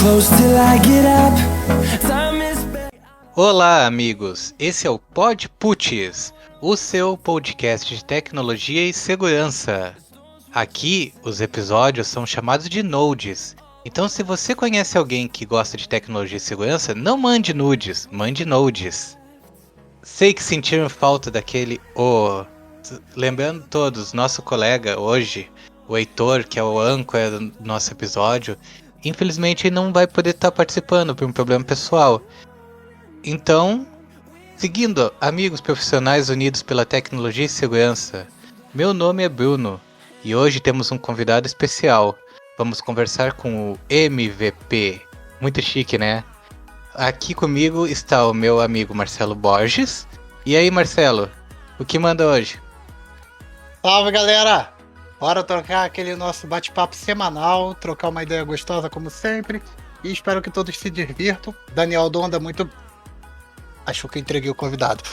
close till I get up. Time is Olá, amigos! Esse é o Podputs, o seu podcast de tecnologia e segurança. Aqui, os episódios são chamados de Nodes. Então, se você conhece alguém que gosta de tecnologia e segurança, não mande nudes, mande Nodes. Sei que sentiram falta daquele Lembrando todos, nosso colega hoje, o Heitor, que é o âncora do nosso episódio, infelizmente não vai poder estar participando por um problema pessoal. Então, seguindo, amigos profissionais unidos pela tecnologia e segurança, meu nome é Bruno e hoje temos um convidado especial. Vamos conversar com o MVP. Muito chique, né? Aqui comigo está o meu amigo Marcelo Borges. E aí, Marcelo, o que manda hoje? Salve, galera! Bora trocar aquele nosso bate-papo semanal, trocar uma ideia gostosa como sempre, e espero que todos se divirtam. Daniel Donda, muito... Acho que eu entreguei o convidado.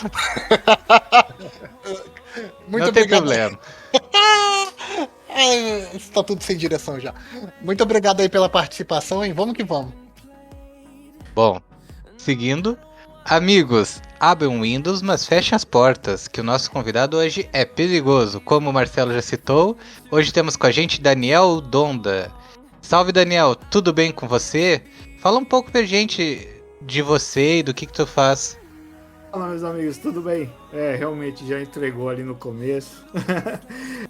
Muito Não obrigado. tem problema. Está tudo sem direção já. Muito obrigado aí pela participação, hein? Vamos que vamos. Bom, seguindo, amigos, abram o Windows, mas fechem as portas, que o nosso convidado hoje é perigoso. Como o Marcelo já citou, hoje temos com a gente Daniel Donda. Salve, Daniel, tudo bem com você? Fala um pouco pra gente de você e do que tu faz. Fala, meus amigos, tudo bem? Realmente já entregou ali no começo.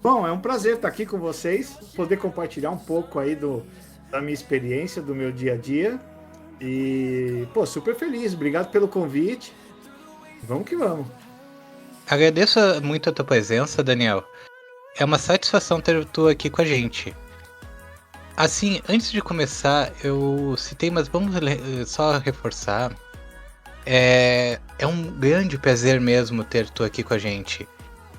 Bom, é um prazer estar aqui com vocês, poder compartilhar um pouco aí da minha experiência, do meu dia a dia. E, super feliz, obrigado pelo convite. Vamos que vamos. Agradeço muito a tua presença, Daniel. É uma satisfação ter tu aqui com a gente. Assim, antes de começar, eu citei, mas vamos só reforçar. É um grande prazer mesmo ter tu aqui com a gente.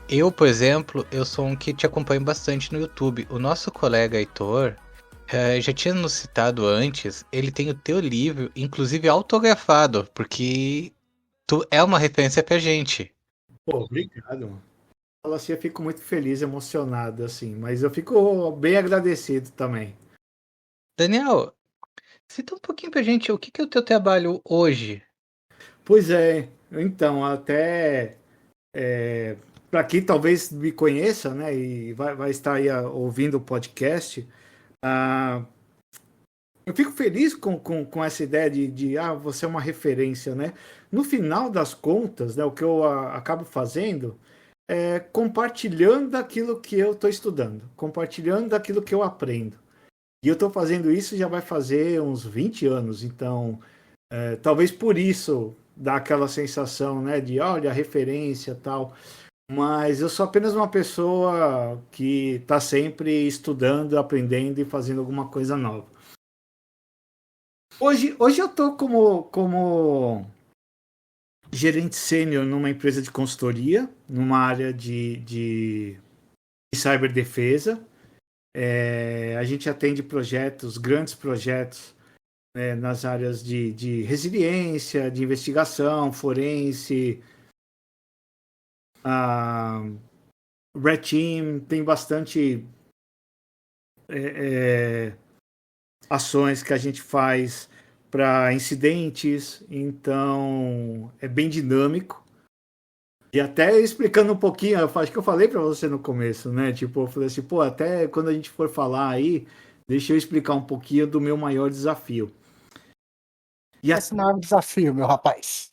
Eu, por exemplo, eu sou um que te acompanho bastante no YouTube. O nosso colega Heitor já tinha nos citado antes, ele tem o teu livro, inclusive autografado, porque tu é uma referência pra gente. Obrigado, mano. Fala assim, eu fico muito feliz, emocionado, assim, mas eu fico bem agradecido também. Daniel, cita um pouquinho pra gente o que é o teu trabalho hoje. Pois é, então, até para quem talvez me conheça, né, e vai estar aí ouvindo o podcast, eu fico feliz com essa ideia de você é uma referência, né? No final das contas, né, o que eu acabo fazendo é compartilhando aquilo que eu estou estudando, compartilhando aquilo que eu aprendo. E eu estou fazendo isso já vai fazer uns 20 anos, então talvez por isso dá aquela sensação, né, de olha, referência e tal. Mas eu sou apenas uma pessoa que está sempre estudando, aprendendo e fazendo alguma coisa nova. Hoje eu estou como gerente sênior numa empresa de consultoria, numa área de ciberdefesa. A gente atende projetos, grandes projetos, nas áreas de resiliência, de investigação, forense, Red Team, tem bastante ações que a gente faz para incidentes, então é bem dinâmico. E até explicando um pouquinho, eu acho que eu falei para você no começo, né? Tipo, eu falei assim, até quando a gente for falar aí, deixa eu explicar um pouquinho do meu maior desafio. Esse não é um desafio, meu rapaz.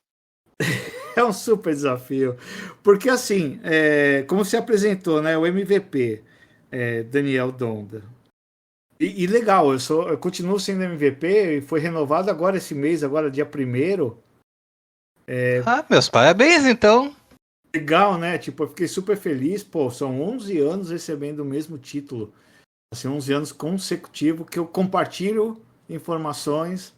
É um super desafio. Porque assim, como se apresentou, né? O MVP, Daniel Donda. E legal, eu continuo sendo MVP e foi renovado agora esse mês, agora dia 1º. Meus parabéns, então. Legal, né? Tipo, eu fiquei super feliz. São 11 anos recebendo o mesmo título. Assim, 11 anos consecutivos que eu compartilho informações,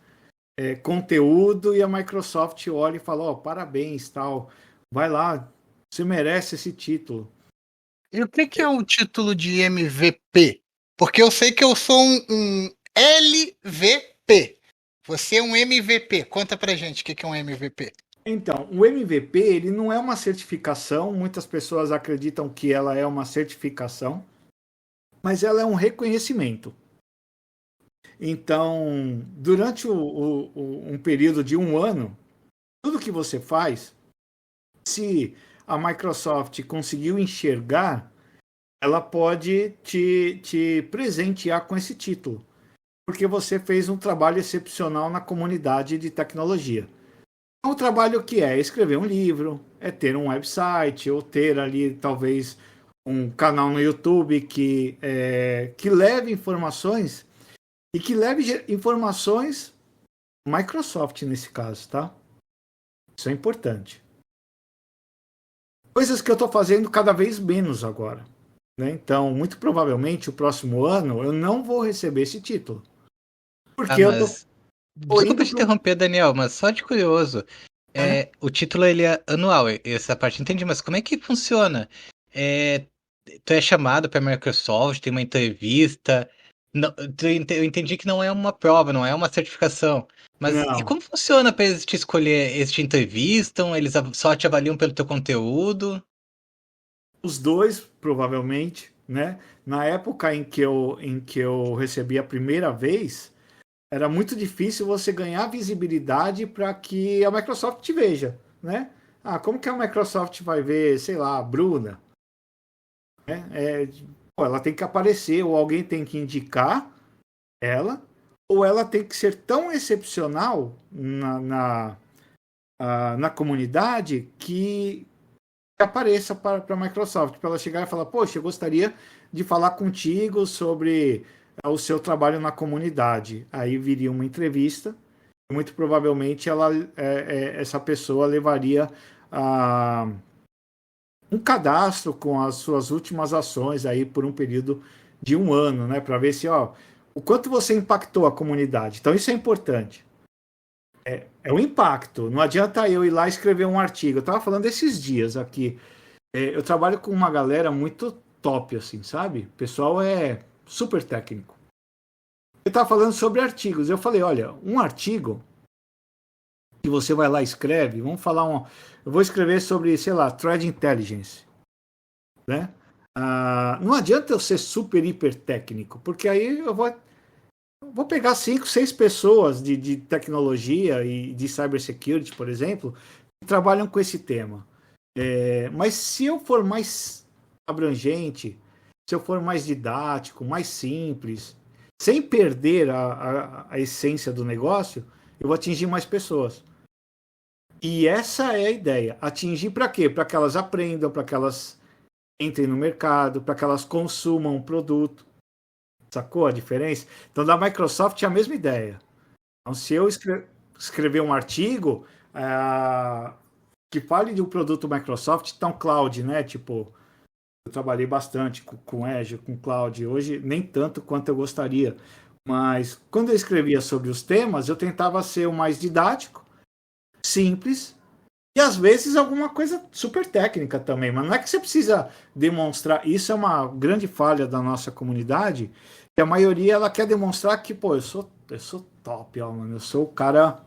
conteúdo, e a Microsoft olha e fala, parabéns, tal. Vai lá, você merece esse título. E o que é um título de MVP? Porque eu sei que eu sou um LVP. Você é um MVP. Conta pra gente o que é um MVP. Então, o MVP, ele não é uma certificação, muitas pessoas acreditam que ela é uma certificação, mas ela é um reconhecimento. Então, durante um período de um ano, tudo que você faz, se a Microsoft conseguiu enxergar, ela pode te presentear com esse título, porque você fez um trabalho excepcional na comunidade de tecnologia. O trabalho que é escrever um livro, é ter um website, ou ter ali talvez um canal no YouTube que leve informações e que leve informações Microsoft nesse caso, tá? Isso é importante. Coisas que eu estou fazendo cada vez menos agora, né? Então, muito provavelmente, o próximo ano eu não vou receber esse título. Porque eu tô Desculpa indo te pro... interromper, Daniel, mas só de curioso, o título ele é anual, essa parte eu entendi, mas como é que funciona? É, tu é chamado para a Microsoft, tem uma entrevista, eu entendi que não é uma prova, não é uma certificação, mas e Não, como funciona para eles te escolher? Eles te entrevistam, eles só te avaliam pelo teu conteúdo? os dois, provavelmente, né? Na época em que eu recebi a primeira vez, era muito difícil você ganhar visibilidade para que a Microsoft te veja, né? Ah, como que a Microsoft vai ver, sei lá, a Bruna? Né? Pô, ela tem que aparecer, ou alguém tem que indicar ela, ou ela tem que ser tão excepcional na comunidade que apareça para a Microsoft, para ela chegar e falar, poxa, eu gostaria de falar contigo sobre o seu trabalho na comunidade. Aí viria uma entrevista, e muito provavelmente essa pessoa levaria a um cadastro com as suas últimas ações aí por um período de um ano, né, para ver se, ó, o quanto você impactou a comunidade. Então isso é importante. É o impacto. Não adianta eu ir lá escrever um artigo. Eu estava falando esses dias aqui. Eu trabalho com uma galera muito top, assim, sabe? O pessoal é super técnico. Eu estava falando sobre artigos. Eu falei, olha, um artigo que você vai lá e escreve, vamos falar eu vou escrever sobre, sei lá, threat intelligence, né? Não adianta eu ser super hiper técnico, porque aí eu vou pegar 5, 6 pessoas de tecnologia e de cybersecurity, por exemplo, que trabalham com esse tema. Mas se eu for mais abrangente, se eu for mais didático, mais simples, sem perder a essência do negócio, eu vou atingir mais pessoas. E essa é a ideia. Atingir para quê? Para que elas aprendam, para que elas entrem no mercado, para que elas consumam um produto. Sacou a diferença? Então, da Microsoft é a mesma ideia. Então, se eu escrever um artigo que fale de um produto Microsoft, então cloud, né? Tipo, eu trabalhei bastante com Azure, com cloud. Hoje, nem tanto quanto eu gostaria. Mas, quando eu escrevia sobre os temas, eu tentava ser o mais didático, simples, e às vezes alguma coisa super técnica também. Mas não é que você precisa demonstrar. Isso é uma grande falha da nossa comunidade, que a maioria ela quer demonstrar que, pô, eu sou top, ó, mano. Eu sou o cara.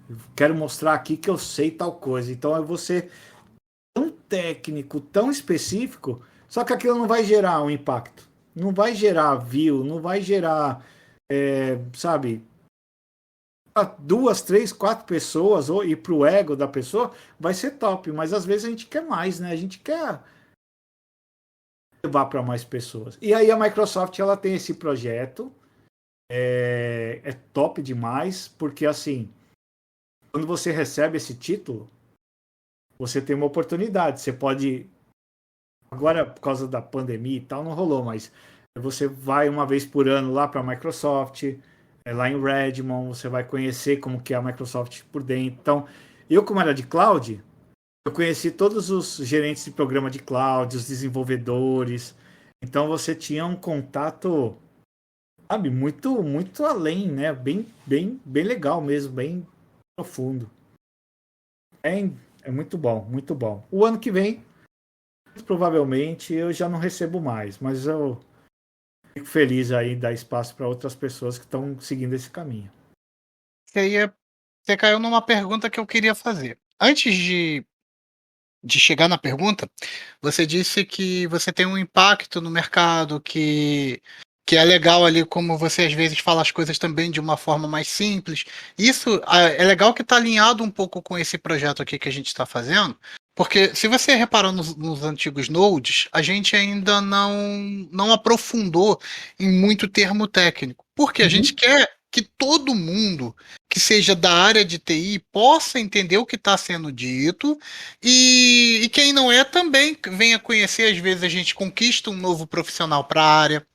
Eu quero mostrar aqui que eu sei tal coisa. Então eu vou ser tão técnico, tão específico, só que aquilo não vai gerar um impacto. Não vai gerar view, não vai gerar, sabe, 2, 3, 4 pessoas, e para o ego da pessoa, vai ser top. Mas às vezes a gente quer mais, né? A gente quer levar para mais pessoas. E aí a Microsoft ela tem esse projeto, é top demais, porque assim, quando você recebe esse título, você tem uma oportunidade. Você pode, agora por causa da pandemia e tal, não rolou, mas você vai uma vez por ano lá para a Microsoft, lá em Redmond, você vai conhecer como que é a Microsoft por dentro. Então, eu como era de cloud, eu conheci todos os gerentes de programa de cloud, os desenvolvedores. Então você tinha um contato, sabe, muito muito além, né? Bem legal mesmo, bem profundo. É muito bom, muito bom. O ano que vem, provavelmente, eu já não recebo mais, mas eu fico feliz aí em dar espaço para outras pessoas que estão seguindo esse caminho. Você caiu numa pergunta que eu queria fazer. Antes de chegar na pergunta, você disse que você tem um impacto no mercado, que que é legal ali como você às vezes fala as coisas também de uma forma mais simples. Isso é legal que está alinhado um pouco com esse projeto aqui que a gente está fazendo, porque se você reparar nos antigos Nodes, a gente ainda não aprofundou em muito termo técnico, porque a gente quer que todo mundo que seja da área de TI possa entender o que está sendo dito e quem não é também venha conhecer. Às vezes a gente conquista um novo profissional para a área.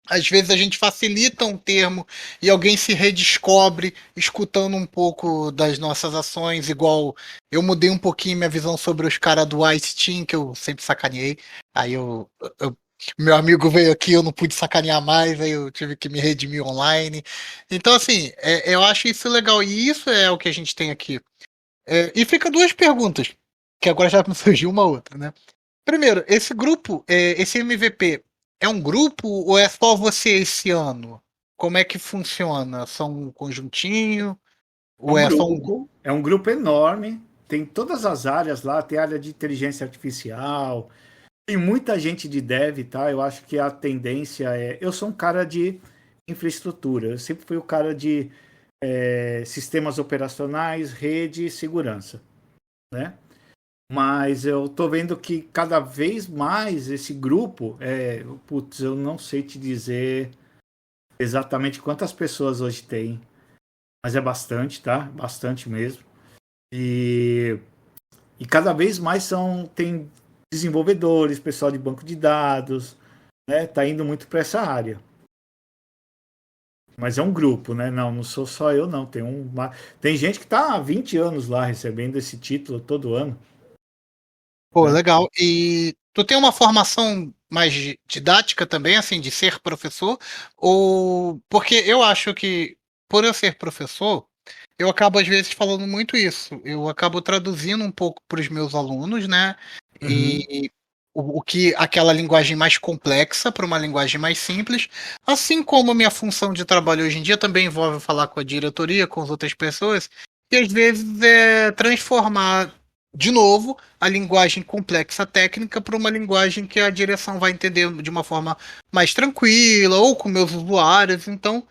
Às vezes a gente facilita um termo e alguém se redescobre escutando um pouco das nossas ações, igual eu mudei um pouquinho minha visão sobre os caras do Ice Team, que eu sempre sacaneei. Aí meu amigo veio aqui, eu não pude sacanear mais, aí eu tive que me redimir online. Então, assim, eu acho isso legal, e isso é o que a gente tem aqui. E fica duas perguntas, que agora já me surgiu uma outra, né? Primeiro, esse grupo, esse MVP, é um grupo ou é só você esse ano? Como é que funciona? São um conjuntinho? Ou é só um grupo? É um grupo enorme, tem todas as áreas lá, tem área de inteligência artificial, tem muita gente de dev, tá? Eu acho que a tendência é. Eu sou um cara de infraestrutura, eu sempre fui o cara de sistemas operacionais, rede e segurança, né? Mas eu tô vendo que cada vez mais esse grupo, putz, eu não sei te dizer exatamente quantas pessoas hoje tem, mas é bastante, tá? Bastante mesmo. E, e cada vez mais tem desenvolvedores, pessoal de banco de dados, né? Tá indo muito para essa área. Mas é um grupo, né? Não sou só eu, não. Tem gente que tá há 20 anos lá recebendo esse título todo ano. Pô, Né? legal. E tu tem uma formação mais didática também, assim, de ser professor? Ou porque eu acho que, por eu ser professor, eu acabo às vezes falando muito isso. Eu acabo traduzindo um pouco para os meus alunos, né? Uhum. E o que aquela linguagem mais complexa para uma linguagem mais simples. Assim como a minha função de trabalho hoje em dia também envolve falar com a diretoria, com as outras pessoas, e às vezes é transformar de novo a linguagem complexa técnica para uma linguagem que a direção vai entender de uma forma mais tranquila ou com meus usuários. Então,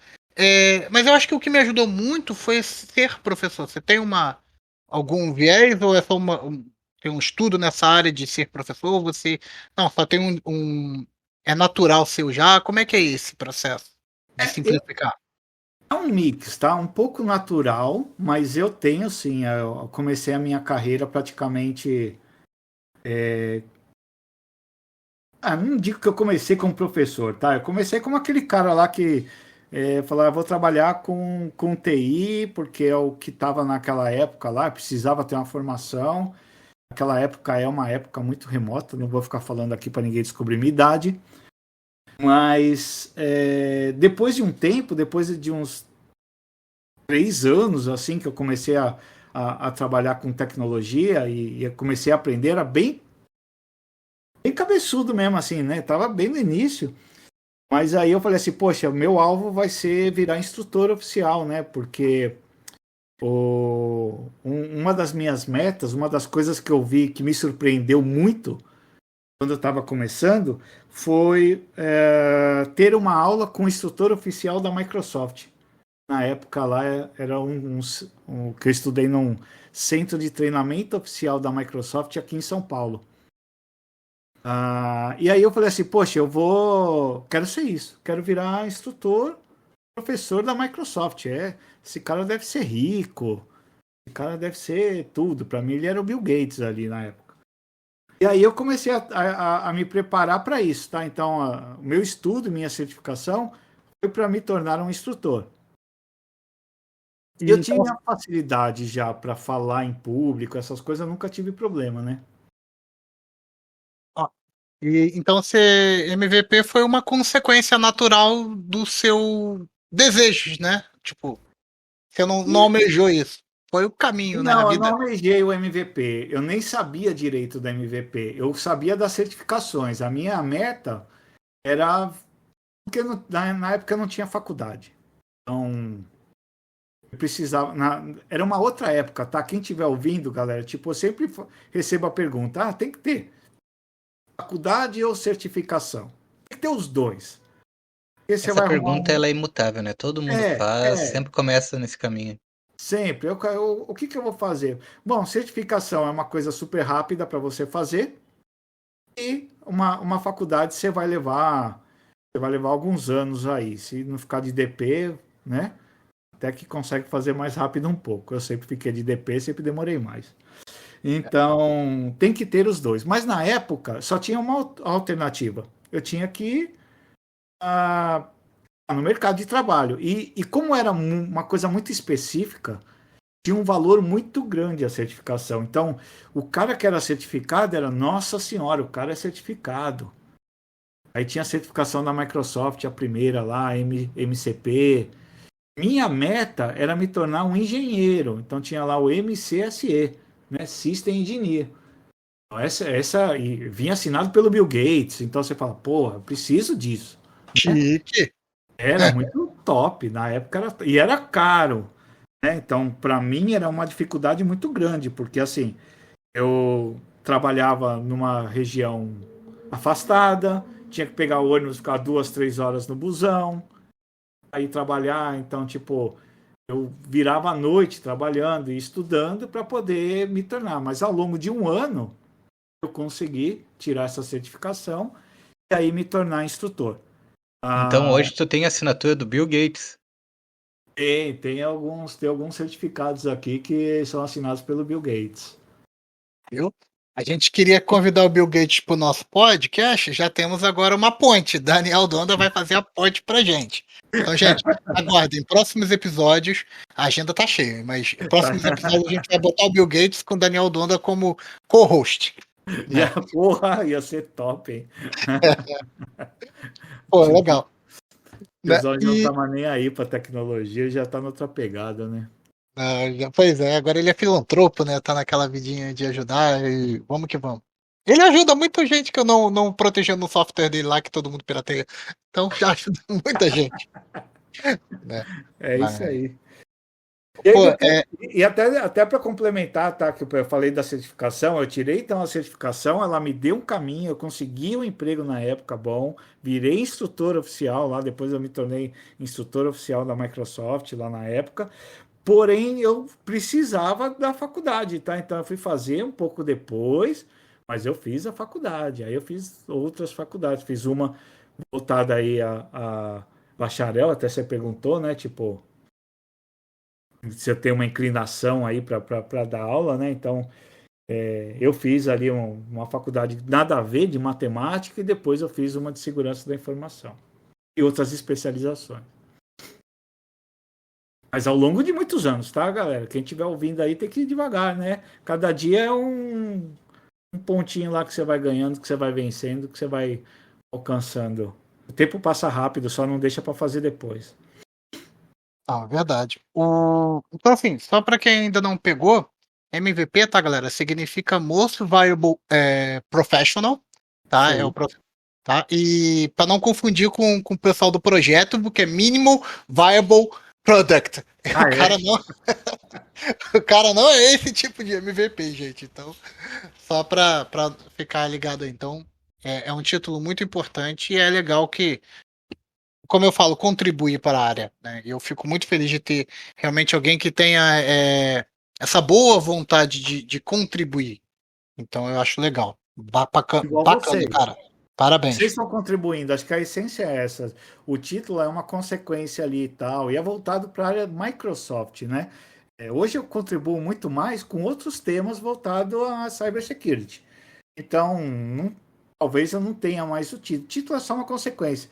mas eu acho que o que me ajudou muito foi ser professor. Você tem algum viés ou é só tem um estudo nessa área de ser professor? Você não, só tem é natural seu já? Como é que é esse processo de simplificar? É um mix, tá? Um pouco natural, mas eu tenho sim. Eu comecei a minha carreira praticamente. Não digo que eu comecei como professor, tá? Eu comecei como aquele cara lá que falava, vou trabalhar com TI, porque é o que estava naquela época lá, precisava ter uma formação. Aquela época é uma época muito remota, não vou ficar falando aqui para ninguém descobrir minha idade. Mas depois de um tempo, depois de uns 3 anos, assim, que eu comecei a trabalhar com tecnologia e comecei a aprender, era bem cabeçudo mesmo, assim, né? Tava bem no início. Mas aí eu falei assim, poxa, o meu alvo vai ser virar instrutor oficial, né? Porque uma das minhas metas, uma das coisas que eu vi que me surpreendeu muito quando eu estava começando, foi ter uma aula com o instrutor oficial da Microsoft. Na época lá era que eu estudei num centro de treinamento oficial da Microsoft aqui em São Paulo. E aí eu falei assim, poxa, quero ser isso, quero virar instrutor, professor da Microsoft. Esse cara deve ser rico, esse cara deve ser tudo. Para mim ele era o Bill Gates ali na época. E aí eu comecei a me preparar para isso, tá? Então, o meu estudo, minha certificação, foi para me tornar um instrutor. E eu Então, tinha facilidade já para falar em público, essas coisas, eu nunca tive problema, né? ó, então ser MVP foi uma consequência natural do seu desejos, né? Tipo, você não almejou isso. Foi o caminho, né? A Não, eu não vida. almejei o MVP. Eu nem sabia direito da MVP. Eu sabia das certificações. A minha meta era. Porque na época eu não tinha faculdade. Então, eu precisava. Era uma outra época, tá? Quem estiver ouvindo, galera, tipo, eu sempre recebo a pergunta: tem que ter faculdade ou certificação? Tem que ter os dois. Porque você Essa vai arrumar pergunta ela é imutável, né? Todo mundo faz, É, sempre começa nesse caminho. sempre. O que que eu vou fazer? Bom, certificação é uma coisa super rápida para você fazer e uma faculdade você vai levar alguns anos aí. Se não ficar de DP, né? Até que consegue fazer mais rápido um pouco. Eu sempre fiquei de DP, sempre demorei mais. Então, tem que ter os dois. Mas na época, só tinha uma alternativa. Eu tinha que ir no mercado de trabalho. E como era uma coisa muito específica, tinha um valor muito grande a certificação. Então, o cara que era certificado era, nossa senhora, o cara é certificado. Aí tinha a certificação da Microsoft, a primeira lá, MCP. Minha meta era me tornar um engenheiro. Então tinha lá o MCSE, né? System Engineer. Então, essa e vinha assinado pelo Bill Gates. Então você fala, porra, eu preciso disso. Chique. Era muito top na época e era caro, né? Então para mim era uma dificuldade muito grande porque assim eu trabalhava numa região afastada, tinha que pegar o ônibus, ficar 2, 3 horas no busão, aí trabalhar, então tipo eu virava à noite trabalhando e estudando para poder me tornar, mas ao longo de um ano eu consegui tirar essa certificação e aí me tornar instrutor. Então Ah, hoje tu tem a assinatura do Bill Gates. tem alguns certificados aqui que são assinados pelo Bill Gates. Viu? A gente queria convidar o Bill Gates para o nosso podcast, já temos agora uma ponte. Daniel Donda vai fazer a ponte pra gente. Então, gente, aguardem. Próximos episódios, a agenda tá cheia, mas em próximos episódios a gente vai botar o Bill Gates com o Daniel Donda como co-host. Já, porra, ia ser top, hein? Pô, O legal. Né? pessoal não E, tá mais nem aí pra tecnologia, já tá noutra pegada, né? pois é, agora ele é filantropo, né? Tá naquela vidinha de ajudar e vamos que vamos. Ele ajuda muita gente que eu não protegendo o software dele lá, que todo mundo pirateia. Então já ajuda muita gente. Né? É isso Mas, aí. E, aí, pô, e até para complementar, tá? Que eu falei da certificação, eu tirei então a certificação, ela me deu um caminho, eu consegui um emprego na época bom, virei instrutor oficial lá, depois eu me tornei instrutor oficial da Microsoft lá na época. Porém, eu precisava da faculdade, tá? Então eu fui fazer um pouco depois, mas eu fiz a faculdade. Aí eu fiz outras faculdades, fiz uma voltada aí a bacharel, até você perguntou, né? Tipo, se eu tenho uma inclinação aí para dar aula, né? Então, eu fiz ali uma faculdade nada a ver de matemática e depois eu fiz uma de segurança da informação e outras especializações. Mas ao longo de muitos anos, tá, galera? Quem estiver ouvindo aí tem que ir devagar, né? Cada dia é um pontinho lá que você vai ganhando, que você vai vencendo, que você vai alcançando. O tempo passa rápido, só não deixa para fazer depois. verdade. Então, assim, só para quem ainda não pegou, MVP, tá, galera? Significa Most Viable Professional, tá? Isso aí. Tá? E para não confundir com o pessoal do projeto, porque é Minimal Viable Product. Ah, O cara é? não, o cara não é esse tipo de MVP, gente. Então, só para ficar ligado aí. Então, é um título muito importante e é legal que, como eu falo, contribuir para a área. Né? E eu fico muito feliz de ter realmente alguém que tenha essa boa vontade de contribuir. Então eu acho legal. Igual Bacana, vocês. cara. Vocês Parabéns. estão contribuindo, acho que a essência é essa. O título é uma consequência ali e tal, e é voltado para a área Microsoft, né? Hoje eu contribuo muito mais com outros temas voltados à cybersecurity. Então, talvez eu não tenha mais o título. O título é só uma consequência.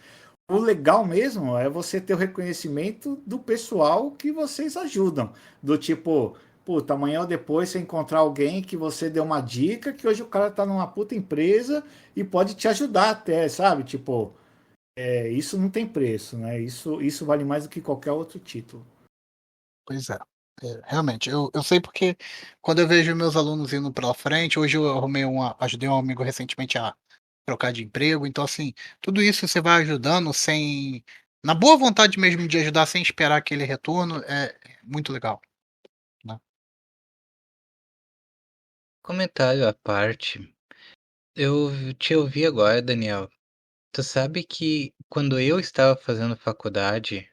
O legal mesmo é você ter o reconhecimento do pessoal que vocês ajudam. Do tipo, puta, amanhã ou depois você encontrar alguém que você deu uma dica, que hoje o cara tá numa puta empresa e pode te ajudar até, sabe? Tipo, isso não tem preço, né? Isso vale mais do que qualquer outro título. Pois é. Realmente, eu sei porque quando eu vejo meus alunos indo pela frente, hoje eu ajudei um amigo recentemente a trocar de emprego, então assim, tudo isso você vai ajudando sem, na boa vontade mesmo de ajudar sem esperar aquele retorno, é muito legal, né? Comentário à parte. Eu te ouvi agora, Daniel. Tu sabe que quando eu estava fazendo faculdade,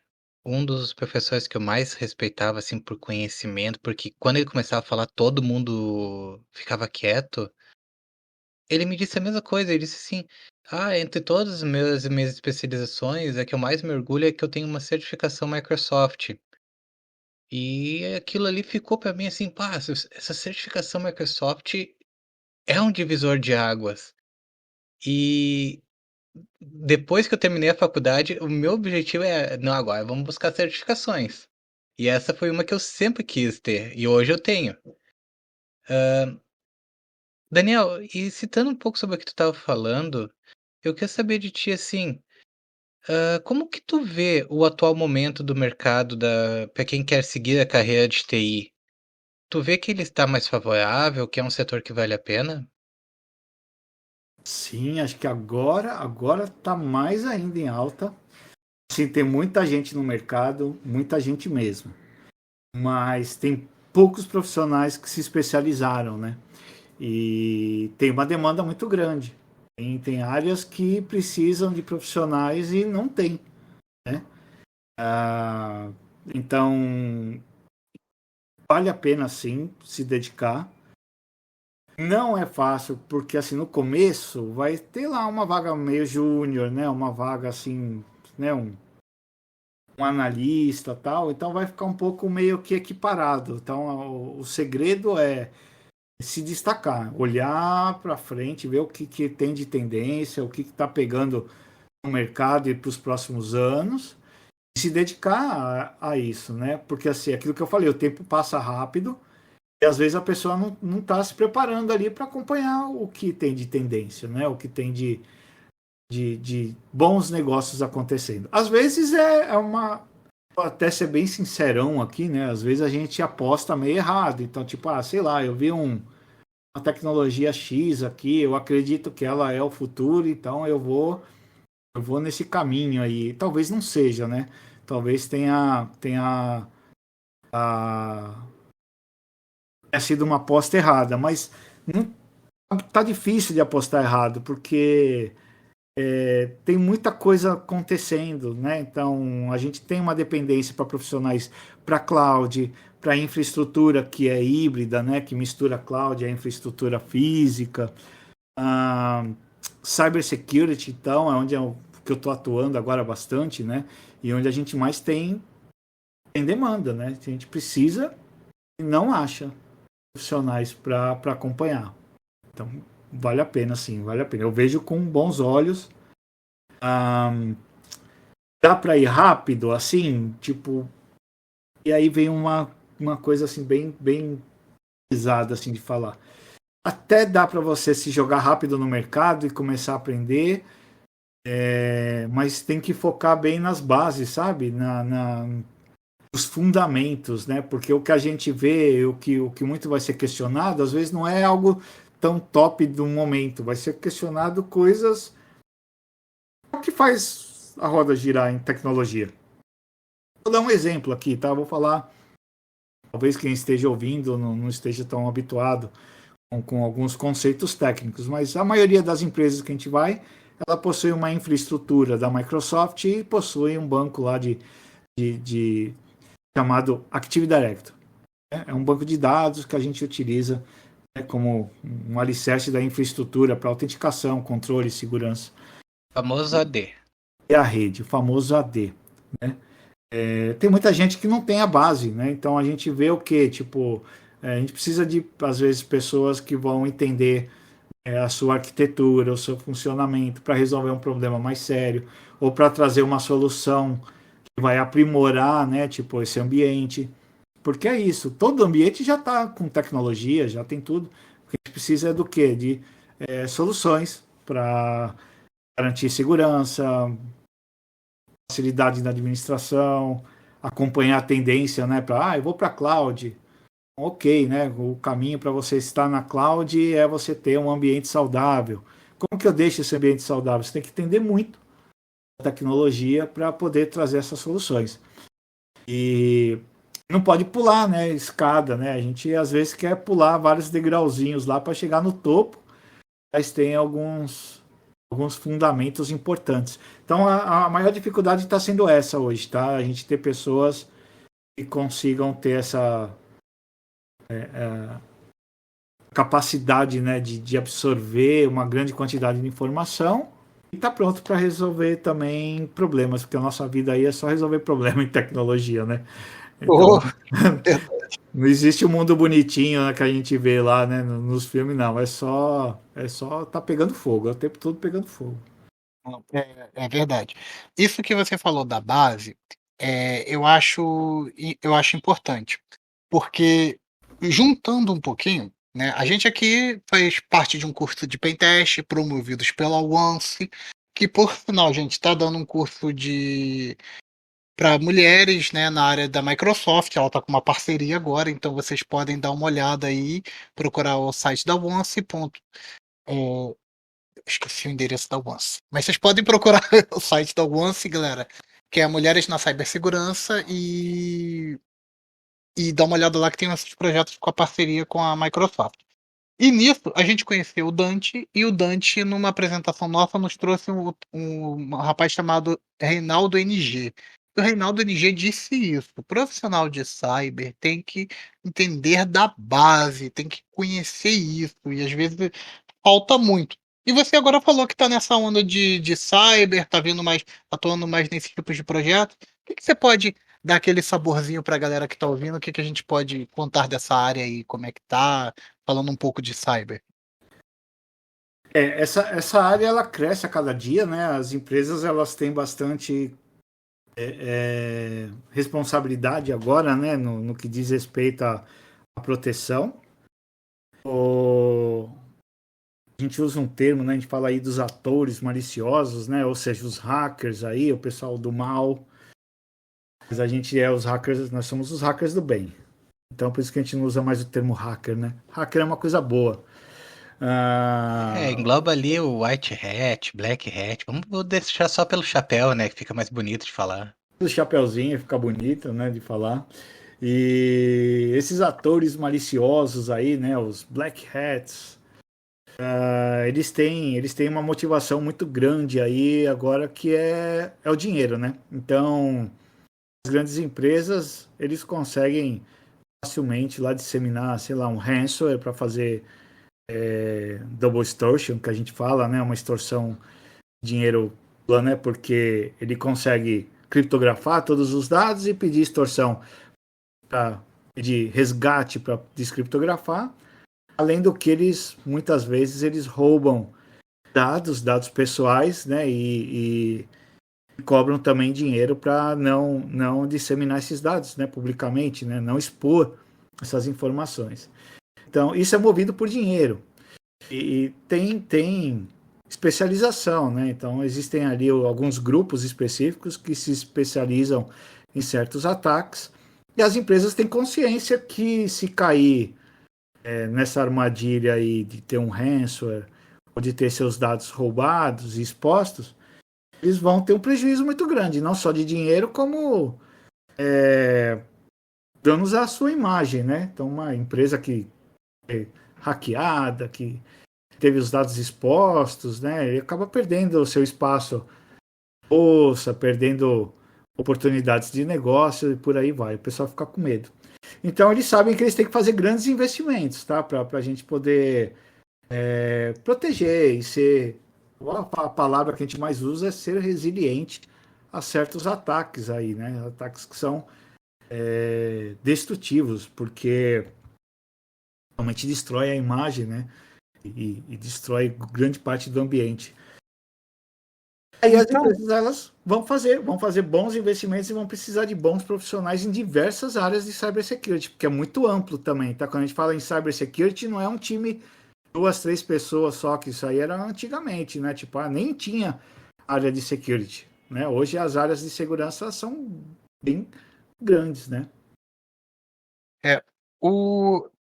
um dos professores que eu mais respeitava, assim, por conhecimento, porque quando ele começava a falar todo mundo ficava quieto, ele me disse a mesma coisa, ele disse assim: "Ah, entre todas as minhas especializações, a que eu mais me orgulho é que eu tenho uma certificação Microsoft". E aquilo ali ficou pra mim assim: "Pá, essa certificação Microsoft é um divisor de águas". E depois que eu terminei a faculdade, o meu objetivo é: "Não, agora vamos buscar certificações". E essa foi uma que eu sempre quis ter, e hoje eu tenho. Daniel, e citando um pouco sobre o que tu estava falando, eu quero saber de ti, assim, como que tu vê o atual momento do mercado para quem quer seguir a carreira de TI? Tu vê que ele está mais favorável, que é um setor que vale a pena? Sim, acho que agora tá mais ainda em alta. Sim, tem muita gente no mercado, muita gente mesmo. Mas tem poucos profissionais que se especializaram, né? E tem uma demanda muito grande. Tem áreas que precisam de profissionais e não tem, né? Ah, então, vale a pena sim se dedicar. Não é fácil, porque assim, no começo vai ter lá uma vaga meio júnior, né? Uma vaga assim, né? Um analista tal, então vai ficar um pouco meio que equiparado. Então, o segredo é se destacar, olhar para frente, ver o que tem de tendência, o que está pegando no mercado e para os próximos anos, e se dedicar a isso, né? Porque assim, aquilo que eu falei, o tempo passa rápido e às vezes a pessoa não está se preparando ali para acompanhar o que tem de tendência, né? O que tem de bons negócios acontecendo. Às vezes é uma. Vou até ser bem sincerão aqui, né? Às vezes a gente aposta meio errado. Então, tipo, sei lá, eu vi uma tecnologia X aqui, eu acredito que ela é o futuro, então eu vou nesse caminho aí. Talvez não seja, né? Talvez tenha sido uma aposta errada, mas não tá difícil de apostar errado, porque tem muita coisa acontecendo, né? Então a gente tem uma dependência para profissionais para cloud, para infraestrutura que é híbrida, né? Que mistura cloud e a infraestrutura física, ah, cybersecurity, então é onde que eu estou atuando agora bastante, né? E onde a gente mais tem demanda, né? A gente precisa e não acha profissionais para acompanhar. Então vale a pena, sim, vale a pena. Eu vejo com bons olhos. Dá para ir rápido, assim, tipo. E aí vem uma coisa assim bem pesada assim de falar. Até dá para você se jogar rápido no mercado e começar a aprender, mas tem que focar bem nas bases, sabe? Nos fundamentos, né? Porque o que a gente vê, o que muito vai ser questionado, às vezes não é algo tão top do momento. Vai ser questionado coisas. O que faz a roda girar em tecnologia? Vou dar um exemplo aqui, tá? Vou falar. Talvez quem esteja ouvindo não esteja tão habituado com alguns conceitos técnicos, mas a maioria das empresas que a gente vai, ela possui uma infraestrutura da Microsoft e possui um banco lá de chamado Active Directory. É um banco de dados que a gente utiliza, né, como um alicerce da infraestrutura para autenticação, controle e segurança. Famoso AD. É a rede, o famoso AD, né? Tem muita gente que não tem a base, né? Então a gente vê o que, tipo, a gente precisa de, às vezes, pessoas que vão entender a sua arquitetura, o seu funcionamento para resolver um problema mais sério ou para trazer uma solução que vai aprimorar, né? Tipo, esse ambiente. Porque é isso, todo ambiente já está com tecnologia, já tem tudo. O que a gente precisa é do quê? De soluções para garantir segurança, facilidade na administração, acompanhar a tendência, né? Eu vou para a cloud. Ok, né? O caminho para você estar na cloud é você ter um ambiente saudável. Como que eu deixo esse ambiente saudável? Você tem que entender muito a tecnologia para poder trazer essas soluções. E não pode pular, né? Escada, né? A gente às vezes quer pular vários degrauzinhos lá para chegar no topo, mas tem alguns alguns fundamentos importantes. Então, a maior dificuldade está sendo essa hoje, tá? A gente ter pessoas que consigam ter essa capacidade, né, de absorver uma grande quantidade de informação e tá pronto para resolver também problemas, porque a nossa vida aí é só resolver problema em tecnologia, né? Então, não existe um mundo bonitinho, né, que a gente vê lá, né, nos filmes, não. É só tá pegando fogo, é o tempo todo pegando fogo. É verdade. Isso que você falou da base, eu acho importante, porque juntando um pouquinho, né, a gente aqui faz parte de um curso de Pentest promovidos pela Once, que por sinal, gente, está dando um curso para mulheres, né, na área da Microsoft. Ela está com uma parceria agora, então vocês podem dar uma olhada aí, procurar o site da Once. Esqueci o endereço da Once. Mas vocês podem procurar o site da Once, galera, que é Mulheres na Cibersegurança, e dar uma olhada lá que tem esses projetos com a parceria com a Microsoft. E nisso, a gente conheceu o Dante, e o Dante, numa apresentação nossa, nos trouxe um rapaz chamado Reinaldo NG. O Reinaldo NG disse isso: o profissional de cyber tem que entender da base, tem que conhecer isso, e às vezes falta muito. E você agora falou que está nessa onda de cyber, está atuando mais nesses tipos de projetos. O que você pode dar aquele saborzinho para a galera que está ouvindo? O que a gente pode contar dessa área aí? Como é que tá? Falando um pouco de cyber. Essa área ela cresce a cada dia, né? As empresas elas têm bastante responsabilidade agora, né? No que diz respeito à proteção. A gente usa um termo, né? A gente fala aí dos atores maliciosos, né? Ou seja, os hackers aí, o pessoal do mal. Mas a gente os hackers, nós somos os hackers do bem. Então por isso que a gente não usa mais o termo hacker, né? Hacker é uma coisa boa. Engloba ali o white hat, black hat. Vamos deixar só pelo chapéu, né? Que fica mais bonito de falar. O chapéuzinho fica bonito, né? De falar. E esses atores maliciosos aí, né? Os black hats. Eles têm uma motivação muito grande aí agora, que é o dinheiro, né? Então, as grandes empresas, eles conseguem facilmente lá disseminar, sei lá, um ransomware para fazer double extortion, que a gente fala, né? Uma extorsão de dinheiro, né? Porque ele consegue criptografar todos os dados e pedir extorsão para pedir resgate para descriptografar. Além do que muitas vezes eles roubam dados pessoais, né, e cobram também dinheiro para não disseminar esses dados, né, publicamente, né, não expor essas informações. Então, isso é movido por dinheiro. E tem especialização, né? Então, existem ali alguns grupos específicos que se especializam em certos ataques, e as empresas têm consciência que se cair nessa armadilha aí de ter um ransomware ou de ter seus dados roubados e expostos, eles vão ter um prejuízo muito grande, não só de dinheiro, como danos à sua imagem, né? Então, uma empresa que é hackeada, que teve os dados expostos, né? Ele acaba perdendo o seu espaço, bolsa, perdendo oportunidades de negócio e por aí vai. O pessoal fica com medo. Então eles sabem que eles têm que fazer grandes investimentos, tá? Para a gente poder proteger e ser. A palavra que a gente mais usa é ser resiliente a certos ataques aí, né? Ataques que são destrutivos, porque realmente destrói a imagem, né? E destrói grande parte do ambiente. Aí as empresas elas vão fazer bons investimentos e vão precisar de bons profissionais em diversas áreas de cybersecurity, porque é muito amplo também, tá? Quando a gente fala em cybersecurity, não é um time, 2, 3 pessoas só, que isso aí era antigamente, né? Tipo, nem tinha área de security, né? Hoje as áreas de segurança são bem grandes, né?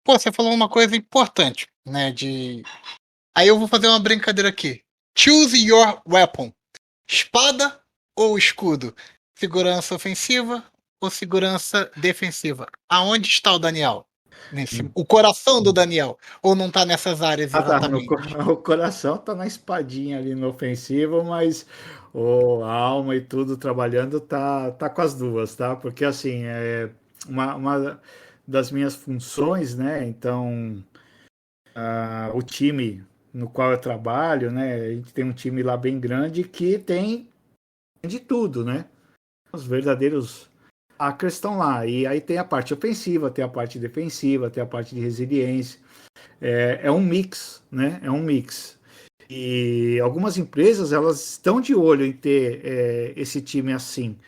Você falou uma coisa importante, né? Aí eu vou fazer uma brincadeira aqui. Choose your weapon. Espada ou escudo? Segurança ofensiva ou segurança defensiva? Aonde está o Daniel? O coração do Daniel. Ou não tá nessas áreas Tá, exatamente? o coração tá na espadinha ali no ofensivo, mas a alma e tudo trabalhando tá com as duas, tá? Porque assim, uma das minhas funções, né? Então, o time no qual eu trabalho, né? A gente tem um time lá bem grande que tem de tudo, né? Os verdadeiros hackers estão lá. E aí tem a parte ofensiva, tem a parte defensiva, tem a parte de resiliência. É um mix, né? É um mix. E algumas empresas, elas estão de olho em ter esse time assim.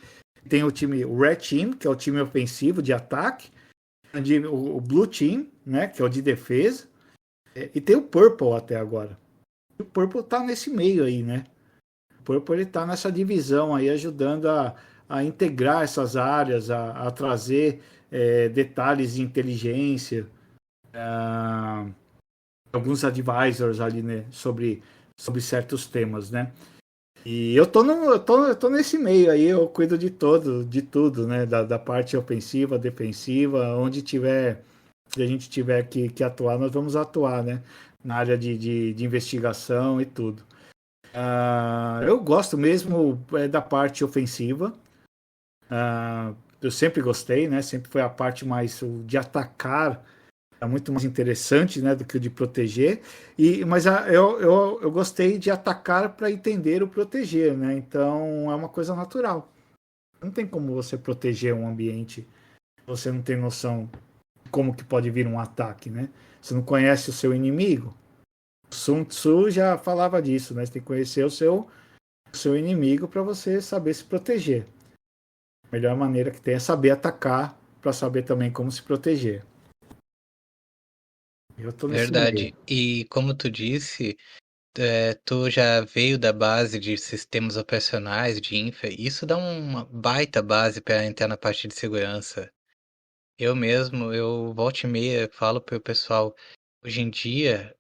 Tem o time Red Team, que é o time ofensivo de ataque, o Blue Team, né, que é o de defesa, e tem o Purple até agora. O Purple tá nesse meio aí, né? O Purple ele tá nessa divisão aí, ajudando a integrar essas áreas, a trazer detalhes de inteligência, alguns advisors ali, né, sobre certos temas, né? E eu tô nesse meio aí, eu cuido de tudo, né? Da parte ofensiva, defensiva, onde a gente tiver que atuar, nós vamos atuar, né? Na área de investigação e tudo. Eu gosto mesmo da parte ofensiva. Eu sempre gostei, né? Sempre foi a parte mais de atacar, é muito mais interessante, né, do que o de proteger. Mas eu gostei de atacar para entender o proteger, né? Então é uma coisa natural. Não tem como você proteger um ambiente se você não tem noção de como que pode vir um ataque, né? Você não conhece o seu inimigo. Sun Tzu já falava disso, né? Você tem que conhecer o seu inimigo para você saber se proteger. A melhor maneira que tem é saber atacar para saber também como se proteger. Eu tô nesse Verdade. meio. E como tu disse, tu já veio da base de sistemas operacionais, de infra. Isso dá uma baita base para entrar na parte de segurança. Eu mesmo, eu volta e meia falo para o pessoal, hoje em dia,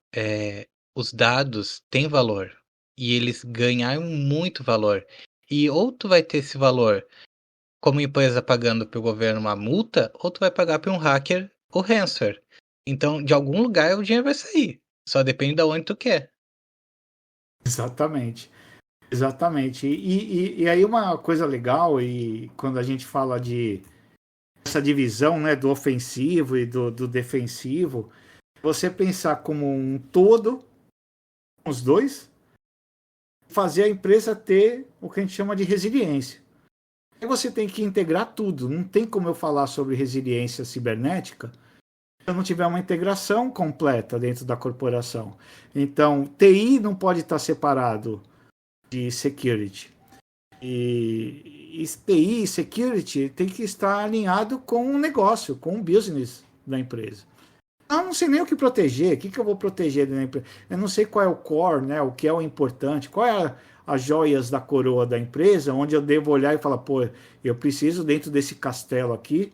os dados têm valor. E eles ganharam muito valor. E ou tu vai ter esse valor como empresa pagando para o governo uma multa, ou tu vai pagar para um hacker o ransomware. Então, de algum lugar o dinheiro vai sair. Só depende de onde tu quer. Exatamente. Exatamente. E aí uma coisa legal, e quando a gente fala de essa divisão, né, do ofensivo e do defensivo, você pensar como um todo, os dois, fazer a empresa ter o que a gente chama de resiliência. Aí você tem que integrar tudo. Não tem como eu falar sobre resiliência cibernética se eu não tiver uma integração completa dentro da corporação. Então, TI não pode estar separado de security. E TI e security tem que estar alinhado com o negócio, com o business da empresa. Eu não sei nem o que proteger, o que eu vou proteger da empresa. Eu não sei qual é o core, né, o que é o importante, qual é as joias da coroa da empresa, onde eu devo olhar e falar, pô, eu preciso dentro desse castelo aqui,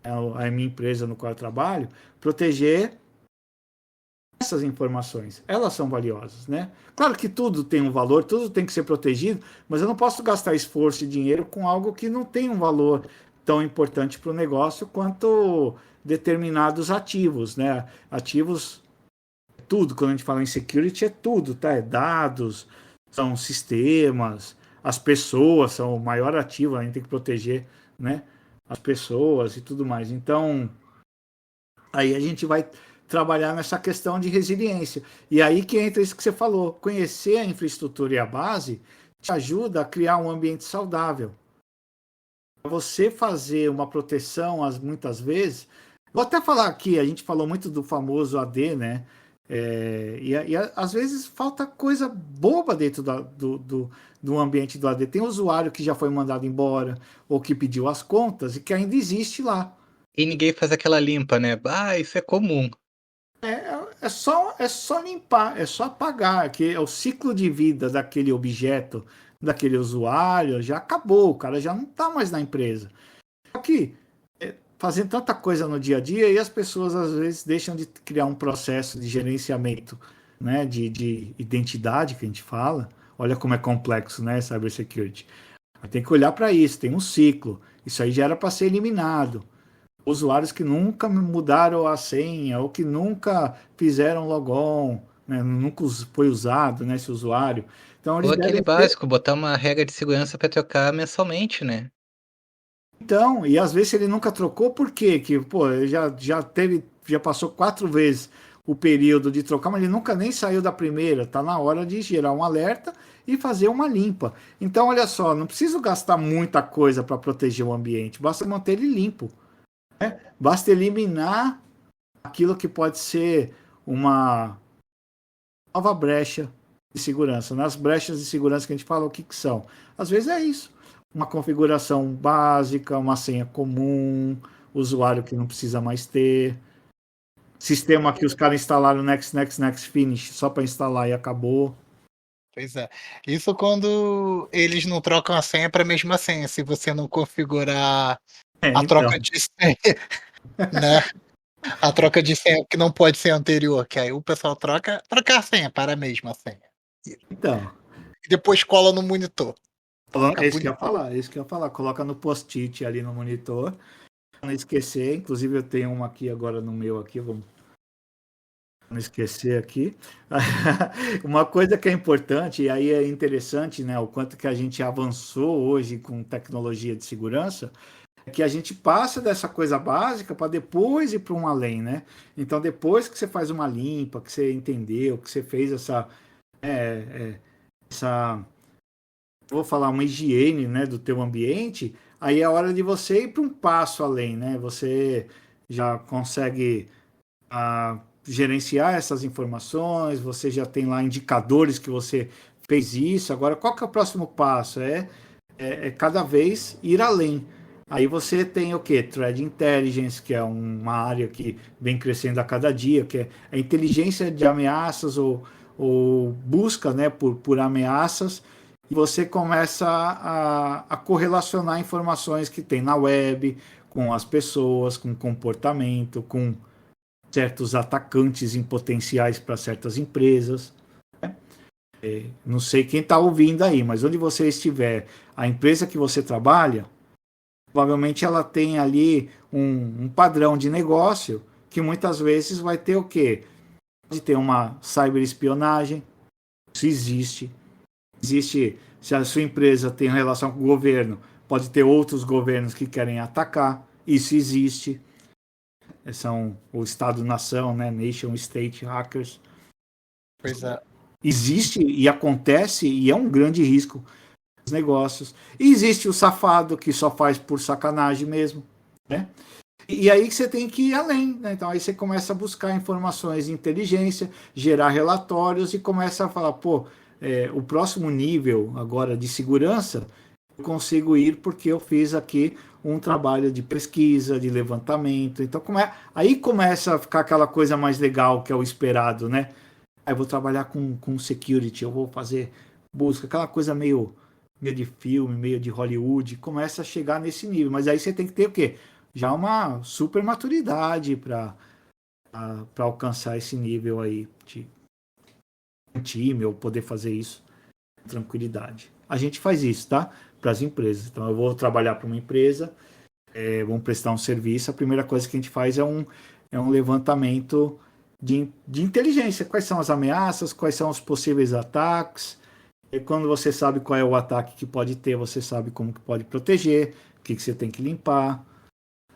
a minha empresa no qual eu trabalho, proteger essas informações. Elas são valiosas, né? Claro que tudo tem um valor, tudo tem que ser protegido, mas eu não posso gastar esforço e dinheiro com algo que não tem um valor tão importante para o negócio quanto determinados ativos, né? Ativos, tudo, quando a gente fala em security, é tudo, tá? É dados, são sistemas, as pessoas são o maior ativo, a gente tem que proteger, né? As pessoas e tudo mais. Então, aí a gente vai trabalhar nessa questão de resiliência. E aí que entra isso que você falou, conhecer a infraestrutura e a base te ajuda a criar um ambiente saudável. Você fazer uma proteção, muitas vezes, vou até falar aqui, a gente falou muito do famoso AD, né? Às vezes falta coisa boba dentro do ambiente do AD. Tem usuário que já foi mandado embora, ou que pediu as contas e que ainda existe lá. E ninguém faz aquela limpa, né? Ah, isso é comum. É só limpar, é só apagar, que é o ciclo de vida daquele objeto, daquele usuário, já acabou, o cara já não está mais na empresa. Só que fazendo tanta coisa no dia a dia e as pessoas às vezes deixam de criar um processo de gerenciamento, né, de identidade que a gente fala. Olha como é complexo, né, cybersecurity. Tem que olhar para isso, tem um ciclo. Isso aí já era para ser eliminado. Usuários que nunca mudaram a senha ou que nunca fizeram logon, né? Nunca foi usado, né, esse usuário. Então Ou eles aquele devem ter. básico, botar uma regra de segurança para trocar mensalmente, né? Então, e às vezes ele nunca trocou, por quê? Que, pô, ele já passou 4 vezes o período de trocar, mas ele nunca nem saiu da primeira. Tá na hora de gerar um alerta e fazer uma limpa. Então, olha só, não preciso gastar muita coisa para proteger o ambiente, basta manter ele limpo. Basta eliminar aquilo que pode ser uma nova brecha de segurança. Nas brechas de segurança que a gente fala, o que, que são? Às vezes é isso. Uma configuração básica, uma senha comum, usuário que não precisa mais ter, sistema que os caras instalaram next, next, next, finish, só para instalar e acabou. Pois é. Isso quando eles não trocam a senha para a mesma senha, se você não configurar a troca Então, de senha, né? A troca de senha que não pode ser anterior, que aí o pessoal troca a senha para a mesma senha. então. E depois cola no monitor. Fica É isso que eu ia bonito. falar, é isso que eu ia falar. Coloca no post-it ali no monitor, pra não esquecer. Inclusive eu tenho uma aqui agora no meu aqui, vamos não esquecer aqui. Uma coisa que é importante, e aí é interessante, né, o quanto que a gente avançou hoje com tecnologia de segurança, é que a gente passa dessa coisa básica para depois ir para um além, né? Então, depois que você faz uma limpa, que você entendeu, que você fez essa vou falar, uma higiene, né, do teu ambiente, aí é hora de você ir para um passo além, né? Você já consegue gerenciar essas informações, você já tem lá indicadores que você fez isso. Agora, qual que é o próximo passo? É cada vez ir além. Aí você tem o que? Threat Intelligence, que é uma área que vem crescendo a cada dia, que é a inteligência de ameaças ou busca, né, por ameaças, e você começa a correlacionar informações que tem na web, com as pessoas, com comportamento, com certos atacantes em potenciais para certas empresas. Não sei quem está ouvindo aí, mas onde você estiver, a empresa que você trabalha, provavelmente ela tem ali um padrão de negócio que muitas vezes vai ter o quê? Pode ter uma cyberespionagem, isso existe. Existe, se a sua empresa tem relação com o governo, pode ter outros governos que querem atacar, isso existe. São o Estado-nação, né? Nation State Hackers. Pois é. Existe e acontece e é um grande risco nos negócios. E existe o safado que só faz por sacanagem mesmo, né? E aí que você tem que ir além, né? Então aí você começa a buscar informações de inteligência, gerar relatórios e começa a falar, pô, o próximo nível agora de segurança eu consigo ir porque eu fiz aqui um trabalho de pesquisa, de levantamento. Então aí começa a ficar aquela coisa mais legal que é o esperado, né? Aí eu vou trabalhar com security, eu vou fazer busca, aquela coisa meio de filme, meio de Hollywood, começa a chegar nesse nível. Mas aí você tem que ter o quê? Já uma super maturidade para alcançar esse nível aí de um time ou poder fazer isso com tranquilidade. A gente faz isso, tá? Para as empresas. Então eu vou trabalhar para uma empresa, vamos prestar um serviço, a primeira coisa que a gente faz é um levantamento de inteligência. Quais são as ameaças, quais são os possíveis ataques. E quando você sabe qual é o ataque que pode ter, você sabe como que pode proteger, o que você tem que limpar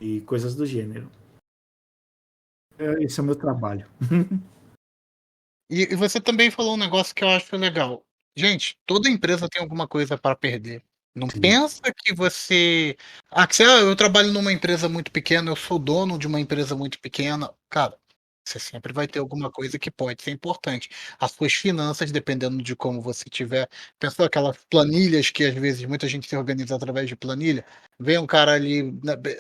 e coisas do gênero. Esse é o meu trabalho. E você também falou um negócio que eu acho legal. Gente, toda empresa tem alguma coisa para perder. Não Sim. pensa que você. Eu trabalho numa empresa muito pequena, eu sou dono de uma empresa muito pequena. Cara, você sempre vai ter alguma coisa que pode ser importante. As suas finanças, dependendo de como você tiver. Pensou aquelas planilhas que às vezes muita gente se organiza através de planilha? Vem um cara ali,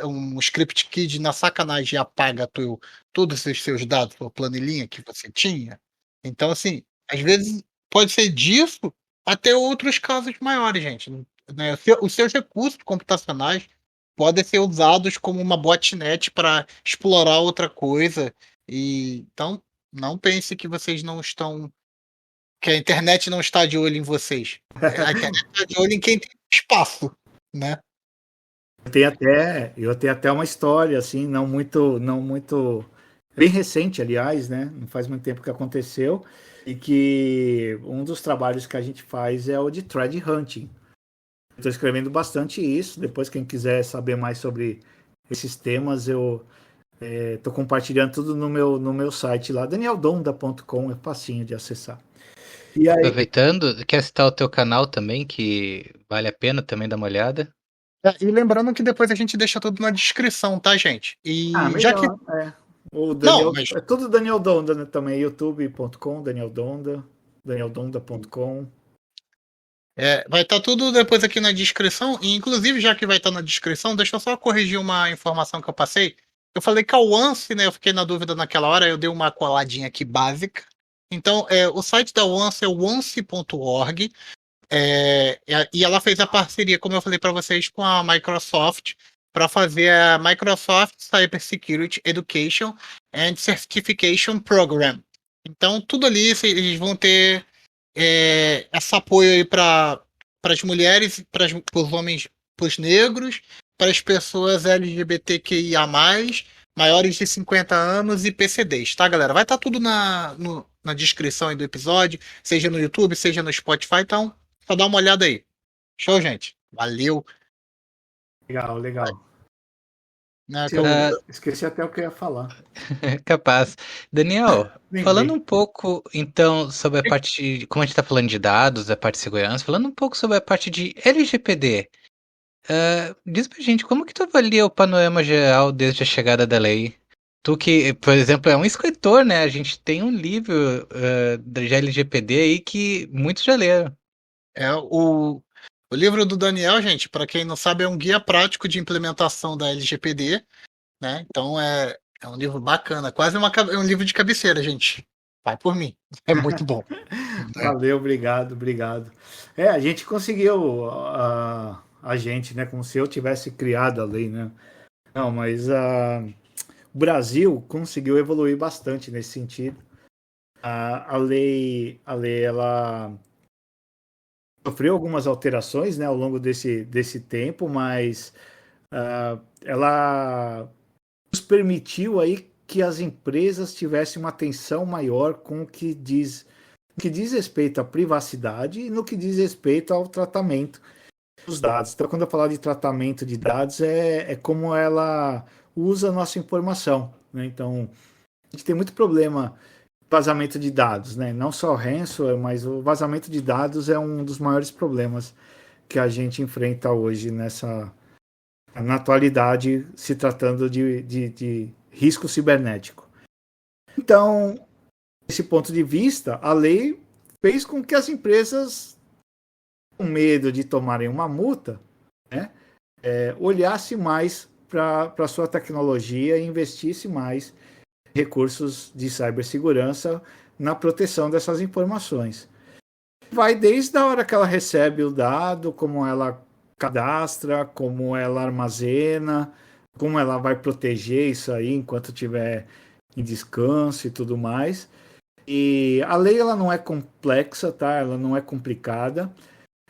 um script kid na sacanagem e apaga todos os seus dados, sua planilhinha que você tinha. Então, assim, às vezes pode ser disso até outros casos maiores, gente, né. Os seus recursos computacionais podem ser usados como uma botnet para explorar outra coisa, e então não pense que vocês não estão que a internet não está de olho em vocês. A internet está de olho em quem tem espaço, né. Eu tenho até uma história, assim, bem recente, aliás, né? Não faz muito tempo que aconteceu, e que um dos trabalhos que a gente faz é o de thread hunting. Estou escrevendo bastante isso. Depois, quem quiser saber mais sobre esses temas, eu estou compartilhando tudo no meu site lá, danieldonda.com, é facinho de acessar. E aí, Aproveitando, quer citar o teu canal também, que vale a pena também dar uma olhada? E lembrando que depois a gente deixa tudo na descrição, tá, gente? E já que. melhor, O Não, Daniel, mas é tudo Daniel Donda, né, também, youtube.com, Daniel Donda, danieldonda.com. vai estar tudo depois aqui na descrição. E inclusive, já que vai estar na descrição, deixa eu só corrigir uma informação que eu passei. Eu falei que a Once, né? Eu fiquei na dúvida naquela hora, eu dei uma coladinha aqui básica. Então, o site da Once é once.org. E ela fez a parceria, como eu falei para vocês, com a Microsoft para fazer a Microsoft Cybersecurity Education and Certification Program. Então, tudo ali eles vão ter esse apoio aí para as mulheres, para os homens, para os negros, para as pessoas LGBTQIA+, maiores de 50 anos e PCDs, tá, galera? Vai estar tudo na descrição aí do episódio, seja no YouTube, seja no Spotify, então só dá uma olhada aí. Show, gente. Valeu. Legal. Né, Eu Ah, esqueci até o que eu ia falar. Capaz. Daniel, Lembrei. falando um pouco, então, sobre a parte, como a gente está falando de dados, a parte de segurança, falando um pouco sobre a parte de LGPD, diz pra gente, como que tu avalia o panorama geral desde a chegada da lei? Tu que, por exemplo, é um escritor, né? A gente tem um livro de LGPD aí que muitos já leram. O livro do Daniel, gente, para quem não sabe, é um guia prático de implementação da LGPD, né? Então é um livro bacana, quase um livro de cabeceira, gente. Vai por mim. É muito bom. Valeu, obrigado. A gente conseguiu, a gente, né? Como se eu tivesse criado a lei, né? Não, mas o Brasil conseguiu evoluir bastante nesse sentido. A lei, ela sofreu algumas alterações, né, ao longo desse tempo, mas ela nos permitiu aí que as empresas tivessem uma atenção maior com o que diz respeito à privacidade e no que diz respeito ao tratamento dos dados. Então, quando eu falar de tratamento de dados, é como ela usa a nossa informação, né? Então, a gente tem muito problema vazamento de dados, né? Não só ransomware, mas o vazamento de dados é um dos maiores problemas que a gente enfrenta hoje na atualidade, se tratando de risco cibernético. Então, desse ponto de vista, a lei fez com que as empresas, com medo de tomarem uma multa, né, olhasse mais para a sua tecnologia e investisse mais recursos de cibersegurança na proteção dessas informações. Vai desde a hora que ela recebe o dado, como ela cadastra, como ela armazena, como ela vai proteger isso aí enquanto estiver em descanso e tudo mais. E a lei ela não é complexa, tá? Ela não é complicada,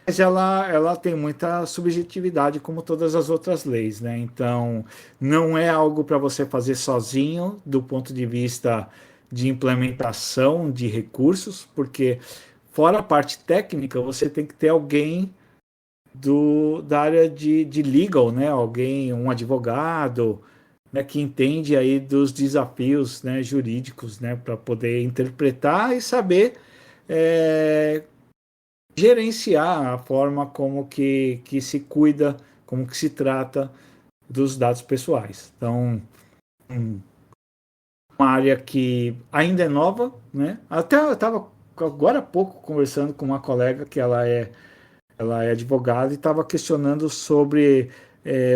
mas ela tem muita subjetividade, como todas as outras leis, né? Então, não é algo para você fazer sozinho, do ponto de vista de implementação de recursos, porque, fora a parte técnica, você tem que ter alguém da área de legal, né? Alguém, um advogado, né? Que entende aí dos desafios, né? Jurídicos, né? Para poder interpretar e saber gerenciar a forma como que se cuida, como que se trata dos dados pessoais. Então, uma área que ainda é nova, né? Até eu estava agora há pouco conversando com uma colega que ela é advogada e estava questionando sobre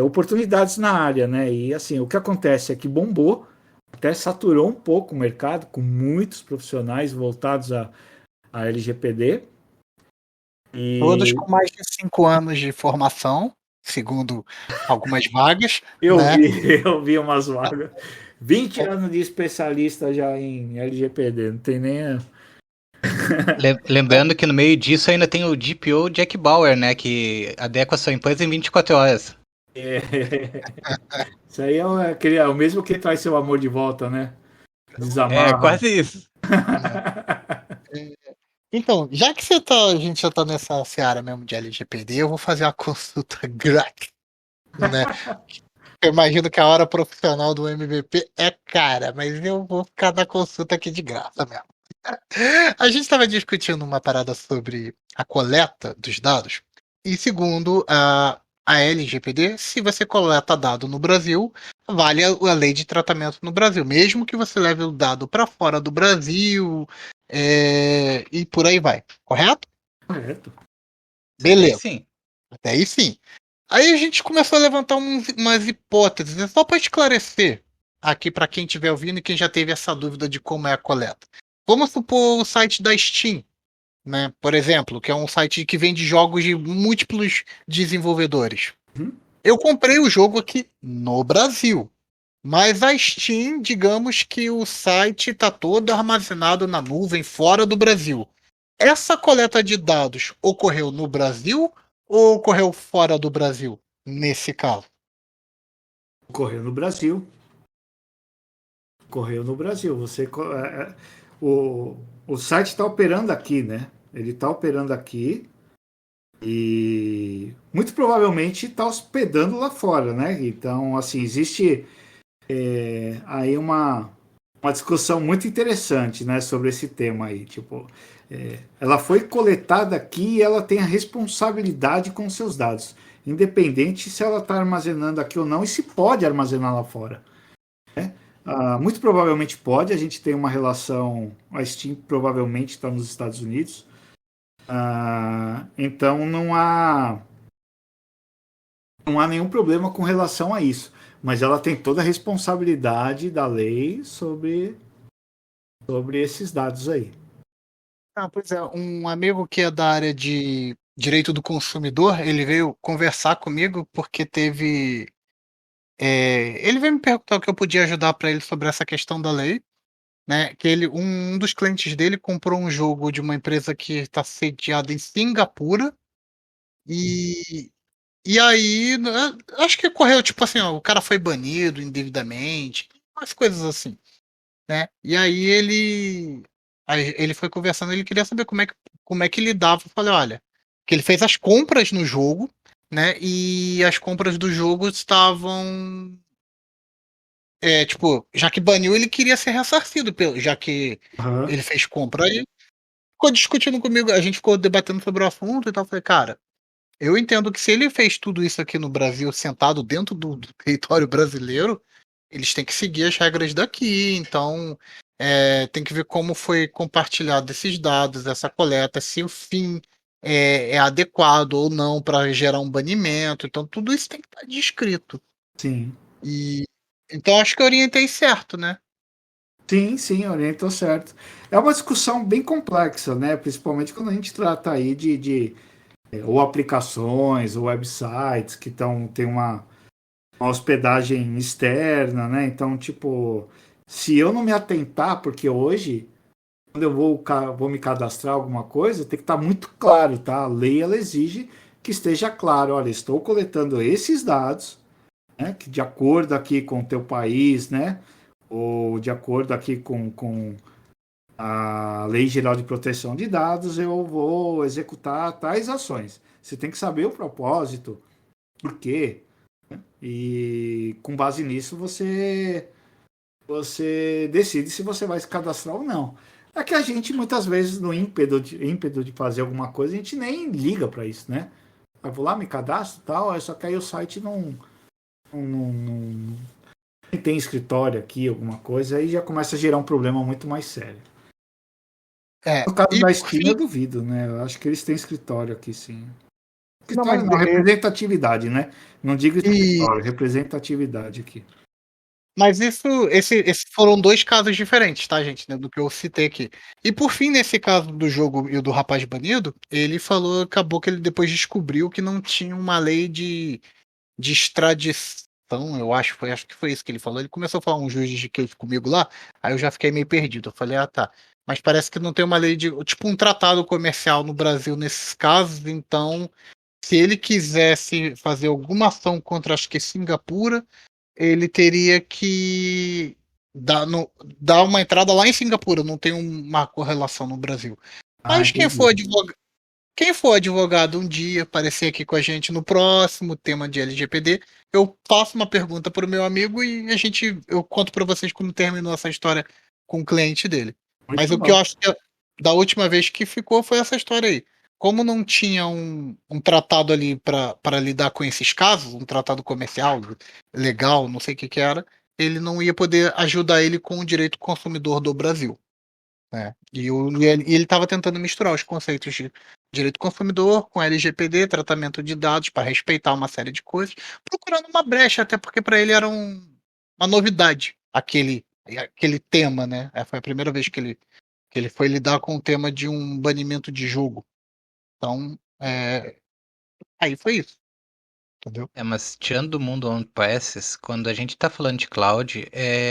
oportunidades na área, né? E assim, o que acontece é que bombou, até saturou um pouco o mercado, com muitos profissionais voltados a LGPD. Todos com mais de 5 anos de formação, segundo algumas vagas. Eu né? vi umas vagas. 20 anos de especialista já em LGPD, não tem nem. Lembrando que no meio disso ainda tem o DPO Jack Bauer, né? Que adequa a sua empresa em 24 horas. É, isso aí é o mesmo que traz seu amor de volta, né? É, Desamarra. quase isso. Né? Então, já que a gente já tá nessa seara mesmo de LGPD, eu vou fazer uma consulta grátis, né? Eu imagino que a hora profissional do MVP é cara, mas eu vou ficar na consulta aqui de graça mesmo. A gente estava discutindo uma parada sobre a coleta dos dados, e segundo a LGPD, se você coleta dado no Brasil, vale a lei de tratamento no Brasil, mesmo que você leve o dado para fora do Brasil, e por aí vai, correto? Correto. Aí Beleza, sim. até aí sim. Aí a gente começou a levantar umas hipóteses, só para esclarecer aqui para quem estiver ouvindo e quem já teve essa dúvida de como é a coleta. Vamos supor o site da Steam, né? Por exemplo, que é um site que vende jogos de múltiplos desenvolvedores. Uhum. Eu comprei o jogo aqui no Brasil, mas a Steam, digamos que o site está todo armazenado na nuvem fora do Brasil. Essa coleta de dados ocorreu no Brasil ou ocorreu fora do Brasil, nesse caso? Correu no Brasil. Correu no Brasil. O site está operando aqui, né? Ele está operando aqui e muito provavelmente está hospedando lá fora, né? Então, assim, existe aí uma discussão muito interessante, né, sobre esse tema aí. Tipo, ela foi coletada aqui e ela tem a responsabilidade com seus dados, independente se ela está armazenando aqui ou não e se pode armazenar lá fora. Muito provavelmente pode, a gente tem uma relação, a Steam provavelmente está nos Estados Unidos, então não há nenhum problema com relação a isso, mas ela tem toda a responsabilidade da lei sobre esses dados aí. Pois é, um amigo que é da área de direito do consumidor, ele veio conversar comigo porque ele veio me perguntar o que eu podia ajudar para ele sobre essa questão da lei, né? Que um dos clientes dele comprou um jogo de uma empresa que está sediada em Singapura e aí, né, acho que ocorreu tipo assim, ó, o cara foi banido indevidamente, umas coisas assim, né? E aí ele foi conversando, ele queria saber como é que lidava. Eu falei, olha, que ele fez as compras no jogo, né? E as compras do jogo estavam tipo, já que baniu, ele queria ser ressarcido, já que Uhum. ele fez compra. Aí ficou discutindo comigo, a gente ficou debatendo sobre o assunto e tal. Eu falei, cara, eu entendo que se ele fez tudo isso aqui no Brasil, sentado dentro do território brasileiro, eles têm que seguir as regras daqui. Então, tem que ver como foi compartilhado esses dados, essa coleta, se o fim é adequado ou não para gerar um banimento. Então, tudo isso tem que estar descrito. Sim. E então acho que eu orientei certo, né? Sim, sim, orientou certo. É uma discussão bem complexa, né? Principalmente quando a gente trata aí de ou aplicações ou websites que tem uma hospedagem externa, né? Então, tipo, se eu não me atentar, porque hoje, quando eu vou me cadastrar alguma coisa, tem que estar muito claro, tá? A lei, ela exige que esteja claro, olha, estou coletando esses dados, né? Que de acordo aqui com o teu país, né? Ou de acordo aqui com a Lei Geral de Proteção de Dados, eu vou executar tais ações. Você tem que saber o propósito, por quê, e com base nisso você decide se você vai se cadastrar ou não. É que a gente muitas vezes no ímpeto de fazer alguma coisa a gente nem liga para isso, né? Eu vou lá, me cadastro e tal, só que aí o site não tem escritório aqui, alguma coisa, aí já começa a gerar um problema muito mais sério. No caso E da por Steam fim, eu duvido, né? Eu acho que eles têm escritório aqui, sim. não, mas Escritório não, representatividade, né? Não digo e, escritório, representatividade aqui. mas esses foram dois casos diferentes, tá, gente? Né, do que eu citei aqui. E por fim, nesse caso do jogo e do rapaz banido, ele falou, acabou que ele depois descobriu que não tinha uma lei de extradição, acho que foi isso que ele falou. Ele começou a falar um juridiquês comigo lá, aí eu já fiquei meio perdido. Eu falei, tá. Mas parece que não tem uma lei tipo um tratado comercial no Brasil nesses casos, então se ele quisesse fazer alguma ação contra, acho que Singapura, ele teria que dar, dar uma entrada lá em Singapura, não tem uma correlação no Brasil. Mas Entendi. quem for advogado um dia, aparecer aqui com a gente no próximo tema de LGPD, eu faço uma pergunta para o meu amigo e eu conto para vocês como terminou essa história com o cliente dele. Muito Mas o que eu bom. acho que da última vez que ficou foi essa história aí. Como não tinha um tratado ali para lidar com esses casos, um tratado comercial, legal, não sei o que era, ele não ia poder ajudar ele com o direito consumidor do Brasil. Né? E ele estava tentando misturar os conceitos de direito consumidor com LGPD, tratamento de dados, para respeitar uma série de coisas, procurando uma brecha, até porque para ele era uma novidade aquele tema, né? Foi a primeira vez que ele foi lidar com o tema de um banimento de jogo. Então, aí foi isso, entendeu? Mas tirando do mundo on-premises, quando a gente tá falando de cloud,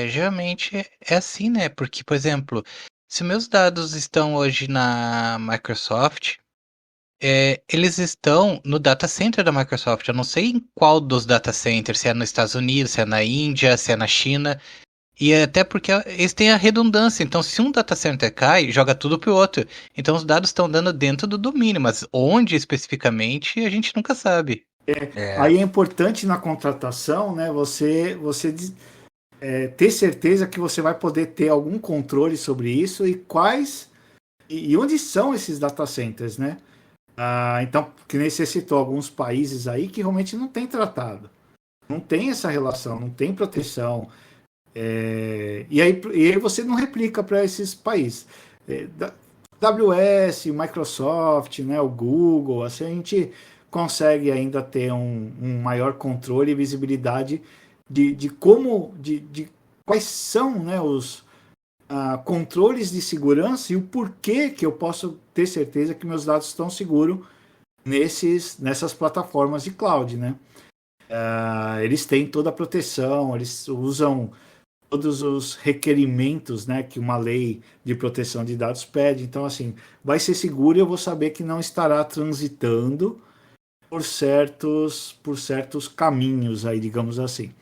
geralmente é assim, né? Porque, por exemplo, se meus dados estão hoje na Microsoft, eles estão no data center da Microsoft. Eu não sei em qual dos data centers, se é nos Estados Unidos, se é na Índia, se é na China. E até porque eles têm a redundância. Então, se um data center cai, joga tudo pro outro. Então, os dados estão dando dentro do domínio, mas onde especificamente a gente nunca sabe. Aí é importante na contratação, né, ter certeza que você vai poder ter algum controle sobre isso e onde são esses data centers, né? Então, que nem você citou alguns países aí que realmente não tem tratado, não tem essa relação, não tem proteção. E aí você não replica para esses países. AWS, Microsoft, né, o Google, assim a gente consegue ainda ter um maior controle e visibilidade de quais são, né, os controles de segurança e o porquê que eu posso ter certeza que meus dados estão seguros nessas plataformas de cloud, né? Eles têm toda a proteção, eles usam todos os requerimentos, né, que uma lei de proteção de dados pede. Então, assim, vai ser seguro e eu vou saber que não estará transitando por certos caminhos aí, digamos assim.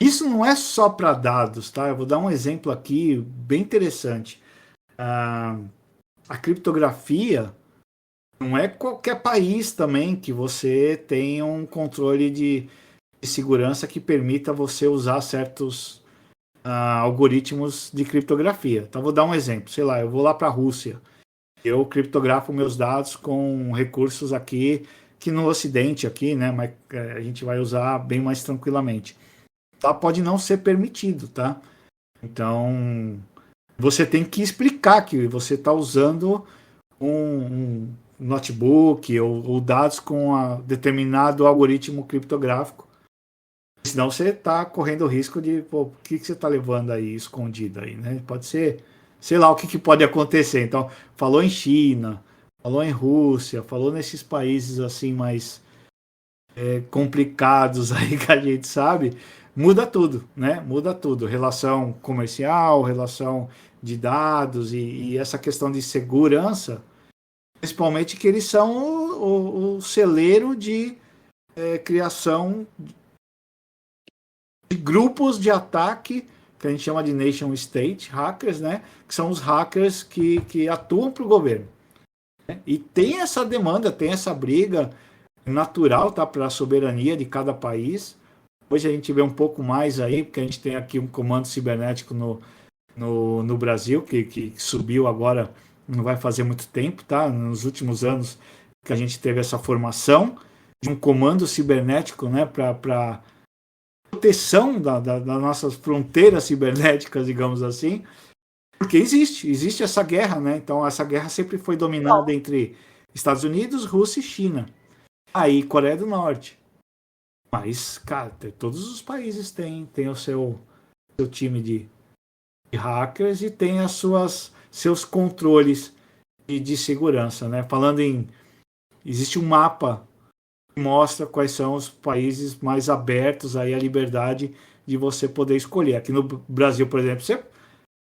Isso não é só para dados, tá? Eu vou dar um exemplo aqui bem interessante. A criptografia não é qualquer país também que você tenha um controle de segurança que permita você usar certos algoritmos de criptografia. Então, vou dar um exemplo. Sei lá, eu vou lá para a Rússia. Eu criptografo meus dados com recursos aqui que no Ocidente aqui, né? Mas a gente vai usar bem mais tranquilamente. Tá? Pode não ser permitido, tá? Então, você tem que explicar que você está usando um notebook ou dados com determinado algoritmo criptográfico. Senão você está correndo o risco de, o que você está levando aí escondido aí, né? Pode ser, sei lá o que pode acontecer. Então, falou em China, falou em Rússia, falou nesses países assim mais complicados aí que a gente sabe, muda tudo, né? Muda tudo. Relação comercial, relação de dados e essa questão de segurança, principalmente que eles são o celeiro de criação de grupos de ataque, que a gente chama de nation state hackers, né? Que são os hackers que atuam para o governo. Né? E tem essa demanda, tem essa briga natural, tá, para a soberania de cada país. Hoje a gente vê um pouco mais aí, porque a gente tem aqui um comando cibernético no Brasil, que subiu agora, não vai fazer muito tempo, tá? Nos últimos anos que a gente teve essa formação de um comando cibernético, né, para proteção das nossas fronteiras cibernéticas, digamos assim, porque existe essa guerra, né? Então essa guerra sempre foi dominada entre Estados Unidos, Rússia e China. Aí Coreia do Norte. Mas, cara, todos os países têm o seu time de hackers e tem seus controles de segurança, né? Existe um mapa que mostra quais são os países mais abertos aí à liberdade de você poder escolher. Aqui no Brasil, por exemplo, você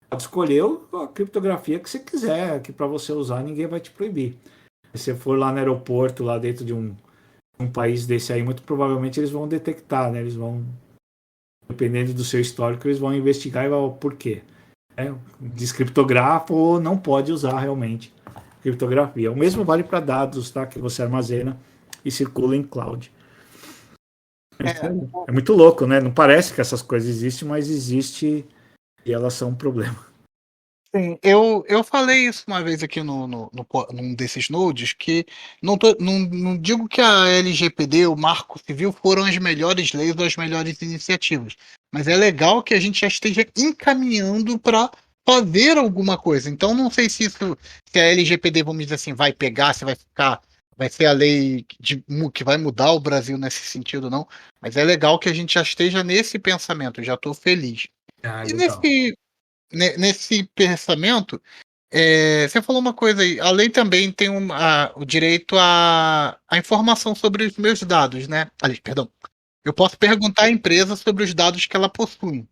pode escolher a criptografia que você quiser, que para você usar ninguém vai te proibir. Se você for lá no aeroporto, lá dentro de um Um país desse aí, muito provavelmente eles vão detectar, né? Eles vão, dependendo do seu histórico, eles vão investigar e vão, por quê? Descriptografa ou não pode usar realmente criptografia. O mesmo vale para dados, tá? Que você armazena e circula em cloud. É muito louco, né? Não parece que essas coisas existem, mas existe e elas são um problema. Sim, eu falei isso uma vez aqui num desses nodes, que não digo que a LGPD, o Marco Civil, foram as melhores leis ou as melhores iniciativas, mas é legal que a gente já esteja encaminhando para fazer alguma coisa. Então não sei se a LGPD, vamos dizer assim, vai pegar, se vai ser a lei que vai mudar o Brasil nesse sentido, não, mas é legal que a gente já esteja nesse pensamento, eu já estou feliz. Ah, E legal. nesse pensamento, você falou uma coisa aí. A lei também tem o direito à informação sobre os meus dados, né? Ali, perdão. Eu posso perguntar à empresa sobre os dados que ela possui.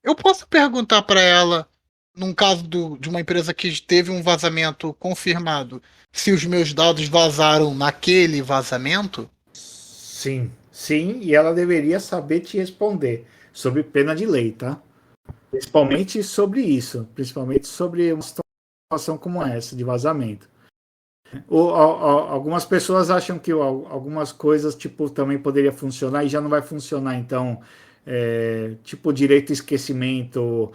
Eu posso perguntar para ela, num caso de uma empresa que teve um vazamento confirmado, se os meus dados vazaram naquele vazamento? Sim, sim, e ela deveria saber te responder, sob pena de lei, tá? Principalmente sobre isso, principalmente sobre uma situação como essa, de vazamento. Algumas pessoas acham que algumas coisas tipo também poderia funcionar e já não vai funcionar. Então, tipo direito a esquecimento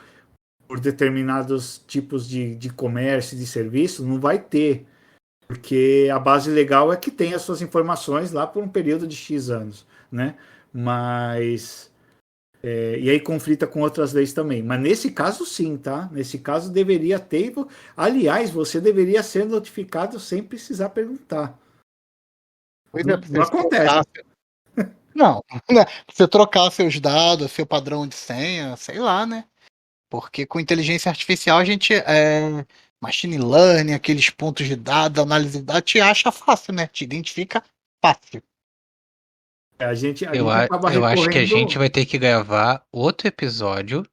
por determinados tipos de comércio, de serviço, não vai ter, porque a base legal é que tem as suas informações lá por um período de X anos, né? Mas e aí conflita com outras leis também. Mas nesse caso, sim, tá? Nesse caso, deveria ter. Aliás, você deveria ser notificado sem precisar perguntar. Pois Não, é, pra não você acontece. Não, né? Pra você trocar seus dados, seu padrão de senha, sei lá, né? Porque com inteligência artificial a gente machine learning, aqueles pontos de dados, análise de dados, te acha fácil, né? Te identifica fácil. A Eu, gente acaba eu acho que a gente recorrendo. vai ter que gravar outro episódio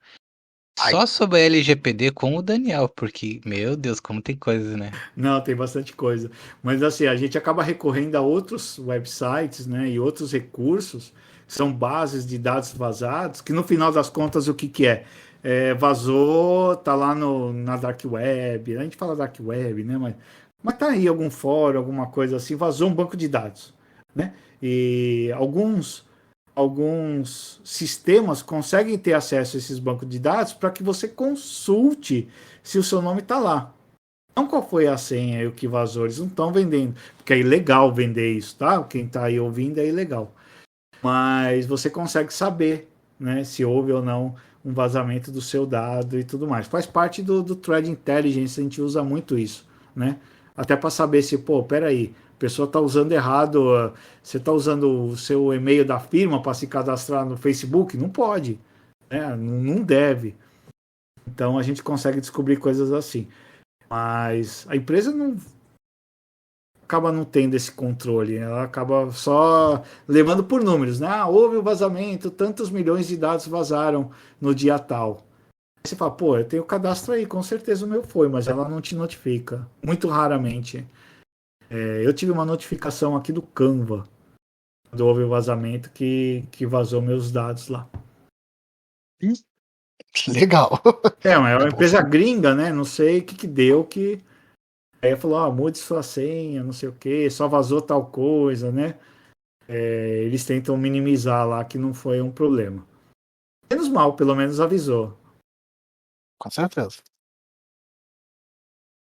Ai, só sobre a LGPD com o Daniel, porque, meu Deus, como tem coisa, né? Não, tem bastante coisa. Mas assim, a gente acaba recorrendo a outros websites, né? E outros recursos. São bases de dados vazados, que no final das contas, o que, que é? Vazou, tá lá na Dark Web. A gente fala Dark Web, né? Mas tá aí algum fórum, alguma coisa assim, vazou um banco de dados, né? E alguns sistemas conseguem ter acesso a esses bancos de dados para que você consulte se o seu nome está lá. Não qual foi a senha e o que vazou, eles não estão vendendo, porque é ilegal vender isso, tá? Quem está aí ouvindo é ilegal. Mas você consegue saber, né, se houve ou não um vazamento do seu dado e tudo mais. Faz parte do Threat Intelligence, a gente usa muito isso, né? Até para saber se, pô, peraí, a pessoa está usando errado, você está usando o seu e-mail da firma para se cadastrar no Facebook? Não pode, né? Não deve. Então a gente consegue descobrir coisas assim. Mas a empresa não acaba não tendo esse controle, ela acaba só levando por números, né? Ah, houve um vazamento, tantos milhões de dados vazaram no dia tal. Aí você fala, pô, eu tenho o cadastro aí, com certeza o meu foi, mas ela não te notifica, muito raramente. Eu tive uma notificação aqui do Canva, quando houve o vazamento que vazou meus dados lá. legal. Mas é uma empresa gringa, né? Não sei o que deu que. Aí falou, mude sua senha, não sei o que, só vazou tal coisa, né? Eles tentam minimizar lá que não foi um problema. Menos mal, pelo menos avisou. Com certeza.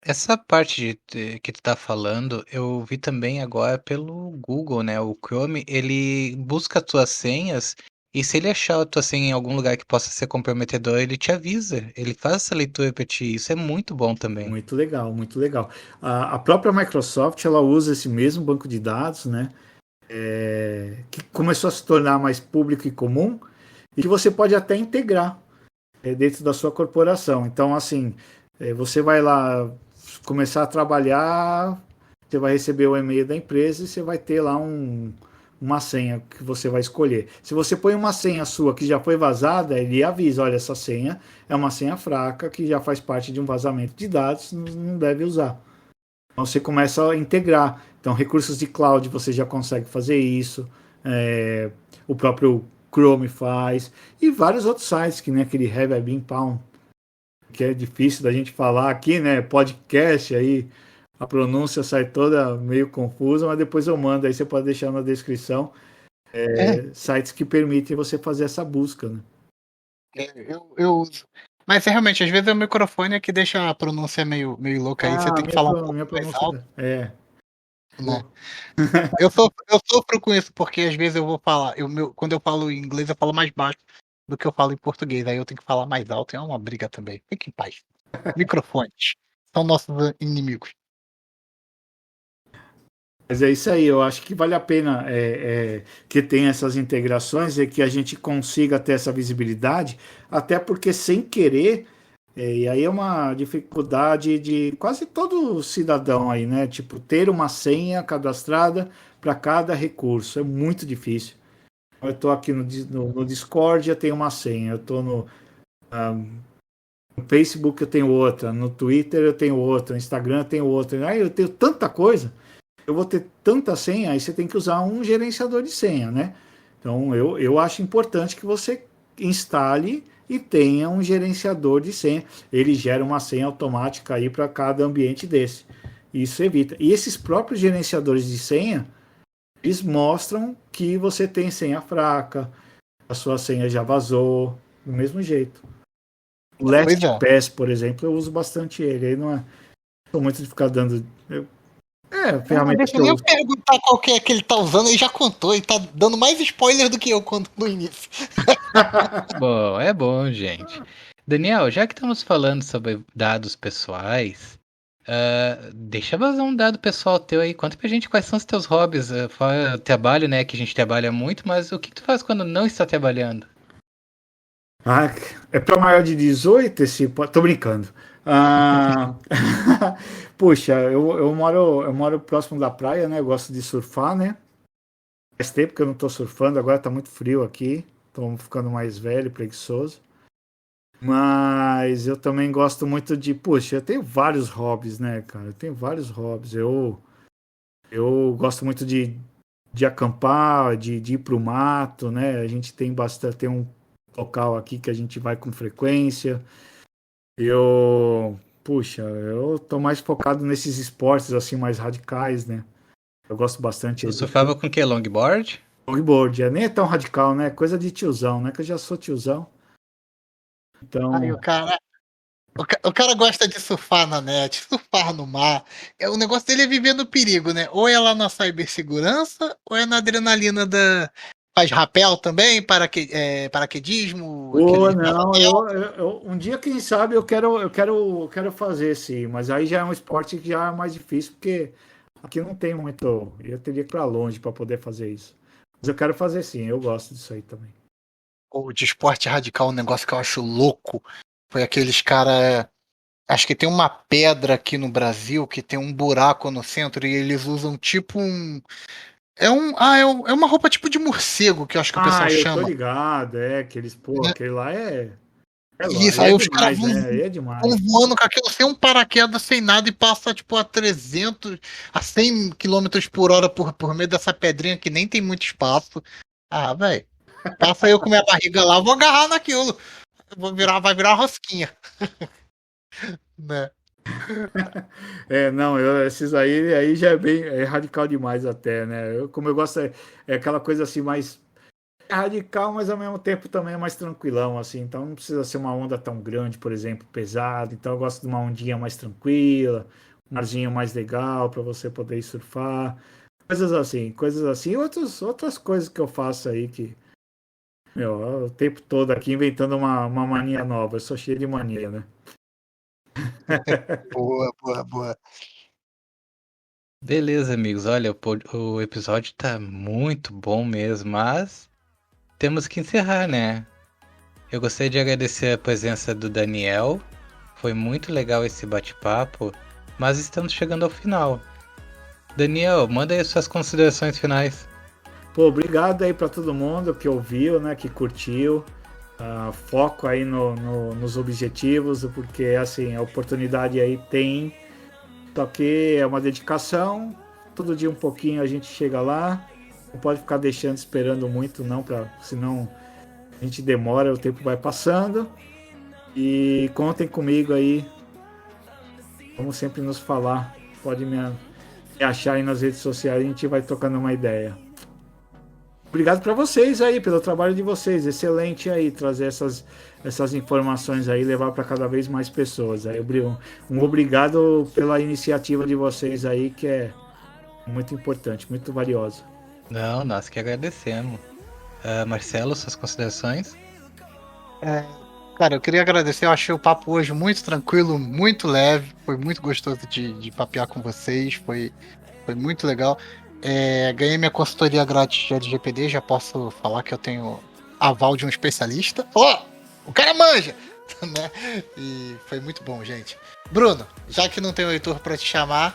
Essa parte que tu tá falando, eu vi também agora pelo Google, né? O Chrome, ele busca as tuas senhas e se ele achar a tua senha em algum lugar que possa ser comprometedor, ele te avisa. Ele faz essa leitura pra ti. Isso é muito bom também. Muito legal, muito legal. A própria Microsoft, ela usa esse mesmo banco de dados, né? Que começou a se tornar mais público e comum e que você pode até integrar dentro da sua corporação. Então, assim, você vai lá começar a trabalhar, você vai receber o e-mail da empresa e você vai ter lá uma senha que você vai escolher. Se você põe uma senha sua que já foi vazada, ele avisa, olha, essa senha é uma senha fraca que já faz parte de um vazamento de dados, não deve usar. Então você começa a integrar. Então, recursos de cloud você já consegue fazer isso. O próprio Chrome faz. E vários outros sites, que nem aquele Have I Been Pound, que é difícil da gente falar aqui, né? Podcast aí, a pronúncia sai toda meio confusa, mas depois eu mando, aí você pode deixar na descrição. Sites que permitem você fazer essa busca, né? Eu uso. Mas realmente, às vezes é o microfone que deixa a pronúncia meio louca aí, você tem que falar um pouco mais alto. Né? Eu sofro com isso, porque às vezes eu vou falar, quando eu falo em inglês, eu falo mais baixo do que eu falo em português, aí eu tenho que falar mais alto, é uma briga também. Fique em paz. Microfones são nossos inimigos. Mas é isso aí, eu acho que vale a pena que tenha essas integrações e que a gente consiga ter essa visibilidade, até porque sem querer, e aí é uma dificuldade de quase todo cidadão aí, né? Tipo, ter uma senha cadastrada para cada recurso, é muito difícil. Eu estou aqui no Discord, eu tenho uma senha, eu estou no Facebook, eu tenho outra, no Twitter eu tenho outra, no Instagram eu tenho outra, aí eu tenho tanta coisa. Eu vou ter tanta senha, aí você tem que usar um gerenciador de senha, né? Então, eu acho importante que você instale e tenha um gerenciador de senha. Ele gera uma senha automática aí para cada ambiente desse. Isso evita. E esses próprios gerenciadores de senha, eles mostram que você tem senha fraca, a sua senha já vazou, do mesmo jeito. O LastPass, por exemplo, eu uso bastante ele. Aí não sou muito de ficar dando... ferramenta Deixa eu perguntar qual que é que ele tá usando, ele já contou, e tá dando mais spoiler do que eu no início. Bom, é bom, gente. Daniel, já que estamos falando sobre dados pessoais, deixa vazar um dado pessoal teu aí. Conta pra gente quais são os teus hobbies. Fora o trabalho, né, que a gente trabalha muito, mas o que tu faz quando não está trabalhando? É para maior de 18 esse... Tô brincando. Puxa, eu moro próximo da praia, né? Eu gosto de surfar, né? Faz tempo que eu não tô surfando, agora tá muito frio aqui. Tô ficando mais velho, preguiçoso. Mas eu também gosto muito de... Puxa, eu tenho vários hobbies, né, cara? Eu tenho vários hobbies. Eu gosto muito de acampar, de ir pro mato, né? A gente tem um local aqui que a gente vai com frequência. Eu tô mais focado nesses esportes assim mais radicais, né? Eu gosto bastante. Tu surfava com o quê? Longboard? Longboard, nem é tão radical, né? Coisa de tiozão, né? Que eu já sou tiozão. Então, Aí o cara gosta de surfar na net, surfar no mar. O negócio dele é viver no perigo, né? Ou é lá na cibersegurança, ou é na adrenalina da... Faz rapel também, paraquedismo? não, eu um dia, quem sabe, eu quero fazer, sim, mas aí já é um esporte que já é mais difícil, porque aqui não tem muito, eu teria que ir para longe para poder fazer isso. Mas eu quero fazer, sim, eu gosto disso aí também. Ou de esporte radical, um negócio que eu acho louco, foi aqueles cara... Acho que tem uma pedra aqui no Brasil que tem um buraco no centro e eles usam tipo um... É uma roupa tipo de morcego que eu acho que o pessoal chama. Eu tô ligado, aqueles, aquele lá é isso, aí os caras né? É demais. Vão voando com aquilo sem um paraquedas, sem nada, e passa tipo a 100 km por hora por meio dessa pedrinha que nem tem muito espaço. Ah, velho. Passa eu com minha barriga lá, vou agarrar naquilo. Vai virar rosquinha. Né? Não, esses aí já é radical demais até, né? Como eu gosto, é aquela coisa assim mais radical, mas ao mesmo tempo também é mais tranquilão, assim. Então não precisa ser uma onda tão grande, por exemplo, pesada. Então eu gosto de uma ondinha mais tranquila, um arzinho mais legal para você poder ir surfar. Coisas assim. Outras coisas que eu faço aí que, o tempo todo aqui inventando uma mania nova. Eu sou cheio de mania, né? Boa. Beleza, amigos. Olha, o episódio tá muito bom mesmo, mas temos que encerrar, né? Eu gostaria de agradecer a presença do Daniel. Foi muito legal esse bate-papo, mas estamos chegando ao final. Daniel, manda aí suas considerações finais. Obrigado aí para todo mundo que ouviu, né, que curtiu. Foco aí nos objetivos, porque assim, a oportunidade aí tem. Só que é uma dedicação, todo dia um pouquinho a gente chega lá, não pode ficar deixando esperando muito não, senão a gente demora, o tempo vai passando. E contem comigo aí, vamos sempre nos falar, pode me achar aí nas redes sociais, a gente vai trocando uma ideia. Obrigado para vocês aí, pelo trabalho de vocês, excelente aí, trazer essas informações aí, levar para cada vez mais pessoas. Aí, um obrigado pela iniciativa de vocês aí, que é muito importante, muito valiosa. Não, nós que agradecemos. Marcelo, suas considerações? Cara, eu queria agradecer, eu achei o papo hoje muito tranquilo, muito leve, foi muito gostoso de papear com vocês, foi muito legal. Ganhei minha consultoria grátis de LGPD, já posso falar que eu tenho aval de um especialista. O cara manja! Né? E foi muito bom, gente. Bruno, já que não tem o Heitor pra te chamar,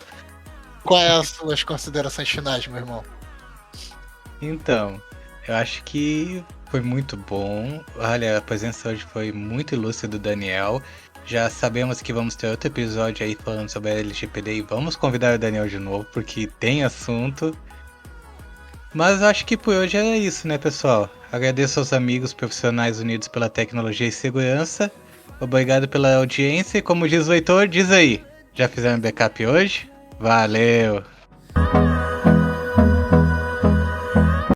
quais as suas considerações finais, meu irmão? Então, eu acho que foi muito bom. Olha, a presença hoje foi muito ilustre do Daniel. Já sabemos que vamos ter outro episódio aí falando sobre a LGPD e vamos convidar o Daniel de novo, porque tem assunto. Mas eu acho que por hoje era isso, né, pessoal? Agradeço aos amigos profissionais unidos pela tecnologia e segurança. Obrigado pela audiência e como diz o Heitor, diz aí. Já fizeram backup hoje? Valeu!